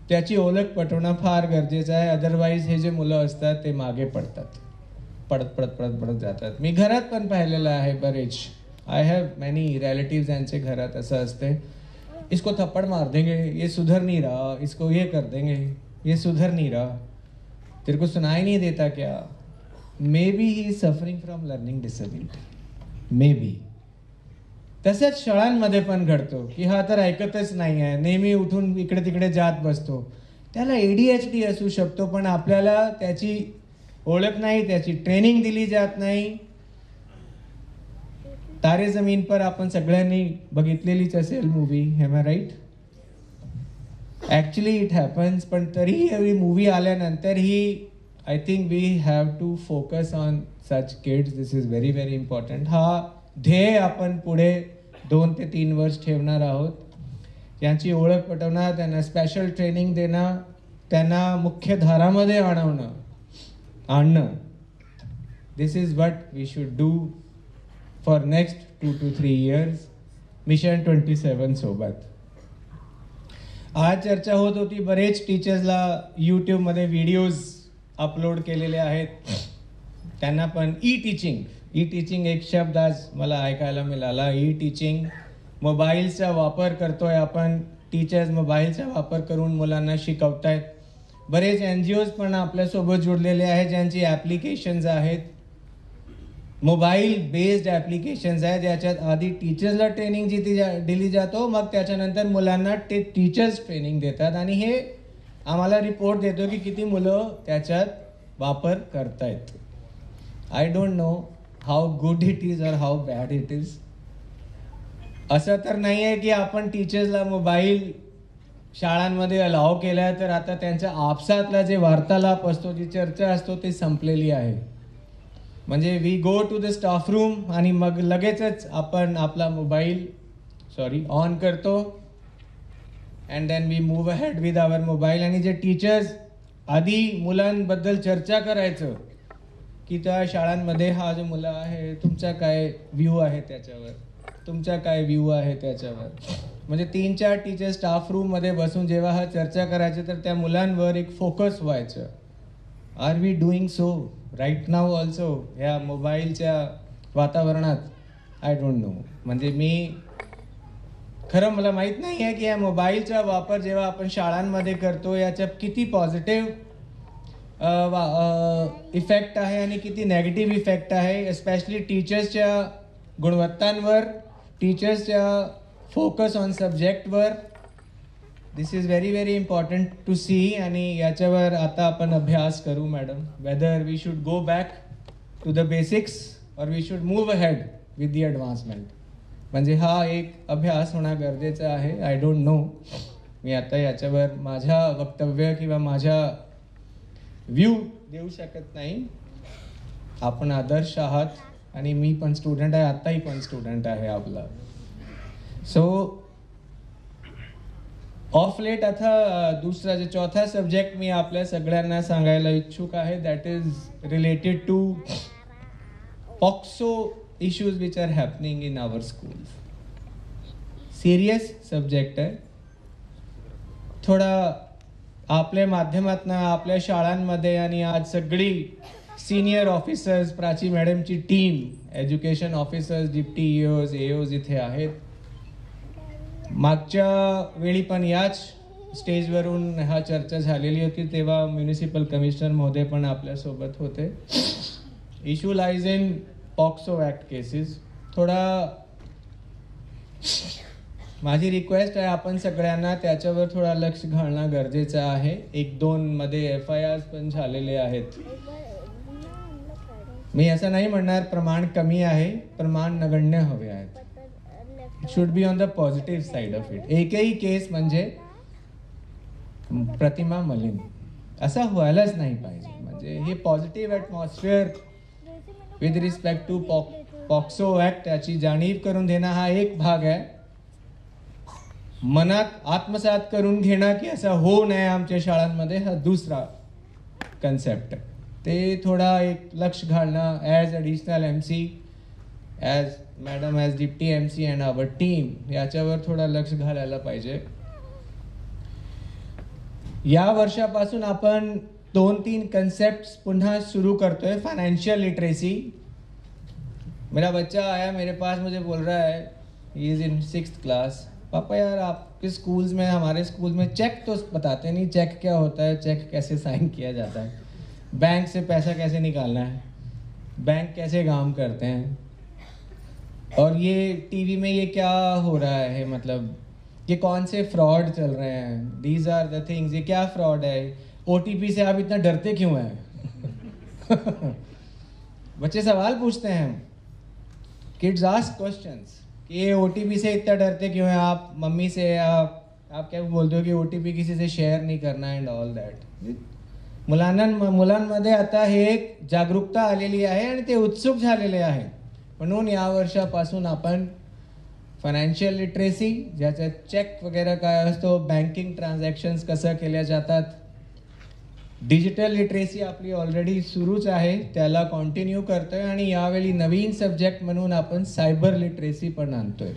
त्याची ओळख पटवणं फार गरजेचं आहे. अदरवाईज हे जे मुलं असतात ते मागे पडतात, पडत जातात. मी घरात पण पाहिलेलं आहे बरेच. आय हॅव मेनी रिलेटिव्स, यांचे घरात असं असते, इसको थप्पड़ मार देंगे, ये सुधर नहीं रहा, इसको ये कर देंगे, ये सुधर नहीं रहा, तेरे को सुनाई नहीं देता क्या? May be he is suffering from learning disability, may be. तसंच शाळांमध्ये पण घडतो की हा तर ऐकतच नाही आहे, नेहमी उठून इकडे तिकडे जात बसतो. त्याला ADHD असू शकतो, पण आपल्याला त्याची ओळख नाही, त्याची ट्रेनिंग दिली जात नाही. तारे जमीन पर आपण सगळ्यांनी बघितलेलीच असेल movie, am I right? Actually it happens. पण तरीही ही मूवी आल्यानंतरही I think we have to focus on such kids. This is very very important. हा ध्येय आपण पुढे 2 ते 3 वर्ष ठेवणार आहोत. यांची ओळख पटवणं, त्यांना स्पेशल ट्रेनिंग देणं, त्यांना मुख्य धारामध्ये आणणं. This is what we should do for next 2 to 3 years. Mission 27 सोबत आज चर्चा होत होती. बरेच टीचर्सला यूट्यूबमध्ये व्हिडिओज अपलोड केलेले आहेत. त्यांना पण ई टीचिंग एक शब्द आज मला ऐकायला मिळाला. ई टीचिंग, मोबाईलचा वापर करतोय आपण. टीचर्स मोबाईलचा वापर करून मुलांना शिकवतायत. बरेच NGOs पण आपल्यासोबत जुडलेले आहेत ज्यांची ॲप्लिकेशन्स आहेत, मोबाईल बेस्ड ॲप्लिकेशन्स आहेत, ज्याच्यात आधी टीचर्सला ट्रेनिंग दिली जातो, मग त्याच्यानंतर मुलांना ते टीचर्स ट्रेनिंग देतात आणि हे आम्हाला रिपोर्ट देतो की किती मुलं त्याच्यात वापर करतायत. I don't know how good it is और हाऊ बॅड इट इज. असं तर नाही आहे की आपण टीचर्सला मोबाईल शाळांमध्ये अलाव केला तर आता त्यांच्या आपसातला जे वार्तालाप असतो, जी चर्चा असतो ती संपलेली आहे. म्हणजे we go to the staff room आणि मग लगेचच आपण आपला मोबाईल ऑन करतो and then we move ahead with our mobile. आणि जे टीचर्स आधी मुलांबद्दल चर्चा करायचं की त्या शाळांमध्ये हा जो मुलं आहे तुमचा काय व्ह्यू आहे त्याच्यावर, तुमचा काय व्ह्यू आहे त्याच्यावर. म्हणजे 3-4 टीचर स्टाफ रूममध्ये बसून जेव्हा हा चर्चा करायचं तर त्या मुलांवर एक फोकस व्हायचं. Are we doing so right now also ह्या मोबाईलच्या वातावरणात? I don't know. म्हणजे मला माहीत नाही आहे की या मोबाईलचा वापर जेव्हा आपण शाळांमध्ये करतो याचा किती पॉझिटिव्ह इफेक्ट आहे आणि किती नेगेटिव्ह इफेक्ट आहे, एस्पेशली टीचर्सच्या गुणवत्तांवर, टीचर्सच्या फोकस ऑन सब्जेक्टवर. This is very very important to see. आणि याच्यावर आता आपण अभ्यास करू madam, whether we should go back to the basics or we should move ahead with the advancement. म्हणजे हा एक अभ्यास होणं गरजेचं आहे. आय डोंट नो, मी आता याच्यावर माझ्या वक्तव्य किंवा माझ्या व्ह्यू देऊ शकत नाही. आपण आदर्श आहात आणि मी पण स्टुडंट आहे, आत्ताही पण स्टुडंट आहे आपला. सो ऑफ लेट आता दुसरा जो चौथा सब्जेक्ट मी आपल्या सगळ्यांना सांगायला इच्छुक आहे, that is related to POCSO issues which are happening in our schools. Serious subject आहे. थोडा आपल्या माध्यमातून आपल्या शाळांमध्ये आणि आज सगळी सिनियर ऑफिसर्स, प्राची मॅडमची team, education officers, deputy EOs, AOs इथे आहेत. मागच्या वेळी पण याच स्टेजवरून हा चर्चा झालेली होती, तेव्हा म्युनिसिपल कमिशनर महोदय पण आपल्यासोबत होते. Issue lies in POCSO act cases. थोडा माझी रिक्वेस्ट आहे आपण सगळ्यांना त्याच्यावर थोडा लक्ष घालणं गरजेचं आहे. 1-2 मध्ये FIRs पण झालेले आहेत. मी असं नाही म्हणणार प्रमाण कमी आहे, प्रमाण नगण्य हवे आहेत. Should be on the positive side of it. एकही केस म्हणजे प्रतिमा मलिन असा व्हायलाच नाही पाहिजे. म्हणजे हे positive atmosphere with respect to POCSO act याची जाणीव करून देणं हा एक भाग आहे. मनात आत्मसात करून घेणं की असं होऊ नये आमच्या शाळांमध्ये हा दुसरा कन्सेप्ट आहे. ते थोडा एक लक्ष घालणं as additional MC, as madam, as deputy MC and our team याच्यावर थोडा लक्ष घालायला पाहिजे. या वर्षापासून आपण 2-3 कन्सेप्ट पुन्हा शुरू करतोय. Financial literacy. मेरा बच्चा आया मेरे पास, मुझे बोल रहा है, he is in 6th class, पापा यार आपके स्कूल्स में, हमारे स्कूल में चेक तो बताते नहीं, चेक क्या होता है, चेक कैसे साइन किया जाता है, बैंक से पैसा कैसे निकालना है, बैंक कैसे काम करते हैं, और ये टीवी में ये क्या हो रहा है, मतलब ये कौन से फ्रॉड चल रहे हैं, दीज आर द थिंग्स. ये क्या फ्रॉड है, OTP से आप इतना डरते क्यों हैं? बच्चे सवाल पूछते हैं. किड्स आस्क क्वेश्चंस कि ये OTP से इतना डरते क्यों हैं आप, मम्मी से, आप आप क्या बोलते हो की OTP किसी से शेअर नाही करणार अँड ऑल दॅट. मुलांमध्ये आता हे एक जागरूकता आलेली आहे आणि ते उत्सुक झालेले आहे. म्हणून या वर्षापासून आपण फायनान्शियल लिटरेसी, ज्याच्यात चेक वगैरे काय असतो, बँकिंग ट्रान्झॅक्शन्स कसं केल्या जातात, डिजिटल लिटरेसी आपली ऑलरेडी सुरूच आहे, त्याला कंटिन्यू करतोय आणि यावेळी नवीन सब्जेक्ट म्हणून आपण सायबर लिटरेसी पण आणतोय.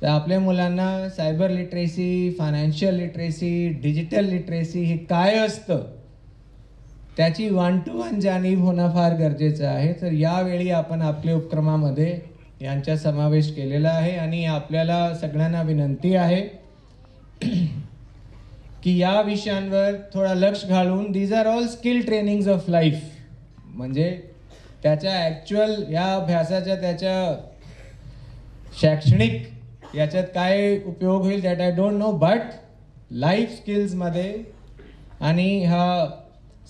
तर आपल्या मुलांना cyber literacy, financial literacy, digital literacy हे काय असतं त्याची 1-to-1 जाणीव होणं फार गरजेचं आहे. तर यावेळी आपण आपल्या उपक्रमामध्ये यांचा समावेश केलेला आहे आणि आपल्याला सगळ्यांना विनंती आहे की या विषयांवर थोडा लक्ष घालून, these are all skill trainings of life, म्हणजे त्याच्या ॲक्च्युअल या अभ्यासाच्या त्याच्या शैक्षणिक याच्यात काय उपयोग होईल that I don't know, but life स्किल्समध्ये आणि हा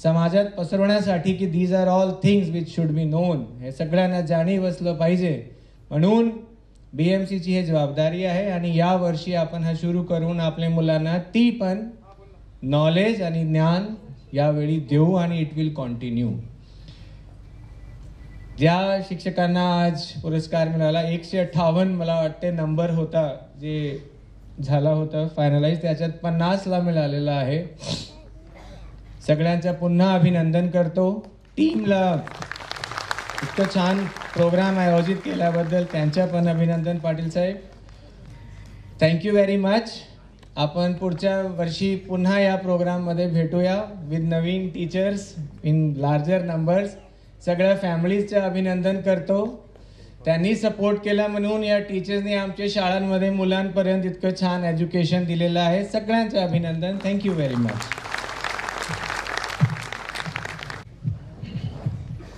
समाजात पसरवण्यासाठी की these are all things which should be known, हे सगळ्यांना जाणीव असलं पाहिजे. म्हणून BMCची हे जबाबदारी आहे आणि या वर्षी आपण हा सुरू करून आपल्या मुलांना ती पण नॉलेज आणि ज्ञान यावेळी देऊ आणि इट विल कंटिन्यू. ज्या शिक्षकांना आज पुरस्कार मिळाला 158 मला वाटते नंबर होता जे झाला होता फायनलाइज, त्याच्यात 50ला मिळालेला आहे. सगळ्यांचं पुन्हा अभिनंदन करतो. टीमला इतकं छान प्रोग्राम आयोजित केल्याबद्दल त्यांच्या पण अभिनंदन. पाटील साहेब, थँक्यू व्हेरी मच. आपण पुढच्या वर्षी पुन्हा या प्रोग्राममध्ये भेटूया with Naveen teachers in larger numbers. सगळ्या फॅमिलीजचं अभिनंदन करतो. त्यांनी सपोर्ट केला म्हणून या टीचर्सनी आमच्या शाळांमध्ये मुलांपर्यंत इतकं छान एज्युकेशन दिलेलं आहे. सगळ्यांचं अभिनंदन. Thank you very much.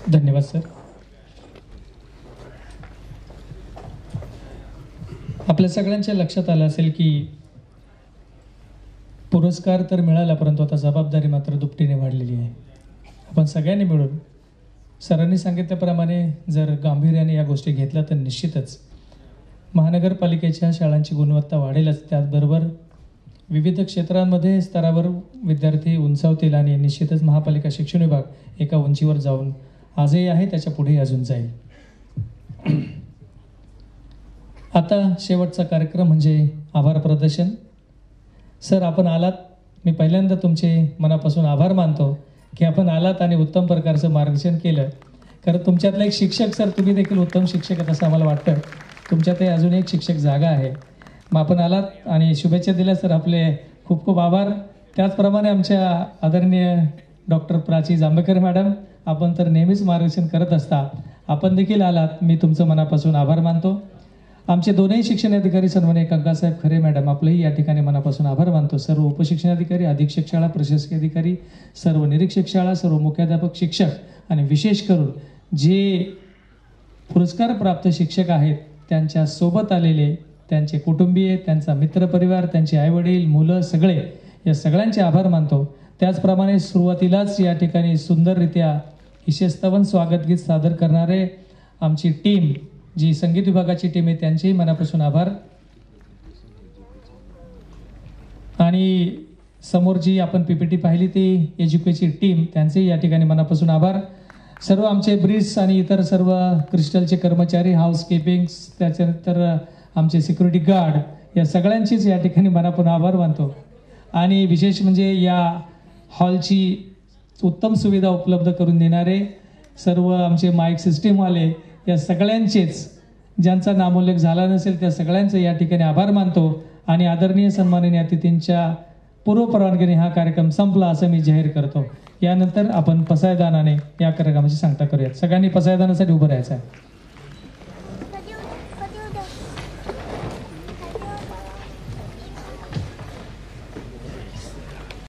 धन्यवाद सर. आपल्या सगळ्यांच्या लक्षात आलं असेल की पुरस्कार तर मिळाला, परंतु आता जबाबदारी मात्र दुपटीने वाढलेली आहे. आपण सगळ्यांनी मिळून सरांनी सांगितल्याप्रमाणे जर गांभीर्याने या गोष्टी घेतल्या तर निश्चितच महानगरपालिकेच्या शाळांची गुणवत्ता वाढेलच, त्याचबरोबर विविध क्षेत्रांमध्ये स्तरावर विद्यार्थी उंचावतील आणि निश्चितच महापालिका शिक्षण विभाग एका उंचीवर जाऊन आजही आहे, त्याच्या पुढेही अजून जाईल. आता शेवटचा कार्यक्रम म्हणजे आभार प्रदर्शन. सर, आपण आलात, मी पहिल्यांदा तुमचे मनापासून आभार मानतो की आपण आलात आणि उत्तम प्रकारचं मार्गदर्शन केलं. कारण तुमच्यातला एक शिक्षक, सर तुम्ही देखील उत्तम शिक्षक आहेत असं आम्हाला वाटतं. तुमच्यातही अजून एक शिक्षक जागा आहे. मग आपण आलात आणि शुभेच्छा दिल्या सर, आपले खूप खूप आभार. त्याचप्रमाणे आमच्या आदरणीय डॉक्टर प्राची जांभेकर मॅडम, आपण तर नेहमीच मार्गदर्शन करत असता, आपण देखील आलात, मी तुमचं मनापासून आभार मानतो. आमचे दोनही शिक्षणाधिकारी सन्माननीय कंकासाहेब खरे मॅडम, आपलंही या ठिकाणी मनापासून आभार मानतो. सर्व उपशिक्षणाधिकारी, अधीक्षक शाळा, प्रशासकीय अधिकारी, सर्व निरीक्षक शाळा, सर्व मुख्याध्यापक, शिक्षक आणि विशेष करून जे पुरस्कार प्राप्त शिक्षक आहेत त्यांच्या सोबत आलेले त्यांचे कुटुंबीय, त्यांचा मित्रपरिवार, त्यांचे आईवडील, मुलं, सगळे, या सगळ्यांचे आभार मानतो. त्याचप्रमाणे सुरुवातीलाच या ठिकाणी सुंदररित्या ईशस्तवन स्वागतगीत सादर करणारे आमची टीम, जी संगीत विभागाची टीम आहे, त्यांचेही मनापासून आभार. आणि समोर जी आपण PPT पाहिली ती एज्युकेची टीम, त्यांचेही या ठिकाणी मनापासून आभार. सर्व आमचे ब्रिज आणि इतर सर्व क्रिस्टलचे कर्मचारी, हाऊसकीपिंग, त्याच्यानंतर आमचे सिक्युरिटी गार्ड, या सगळ्यांचीच या ठिकाणी मनापासून आभार मानतो. आणि विशेष म्हणजे या हॉलची उत्तम सुविधा उपलब्ध करून देणारे सर्व आमचे माईक सिस्टीमवाले, या सगळ्यांचेच, ज्यांचा नामोल्लेख झाला नसेल त्या सगळ्यांचे या ठिकाणी आभार मानतो. आणि आदरणीय सन्माननीय अतिथींच्या पूर्व परवानगीने हा कार्यक्रम संपला असं मी जाहीर करतो. यानंतर आपण पसायदानाने या कार्यक्रमाची सांगता करूयात. सगळ्यांनी पसायदानासाठी उभं राहायचं आहे.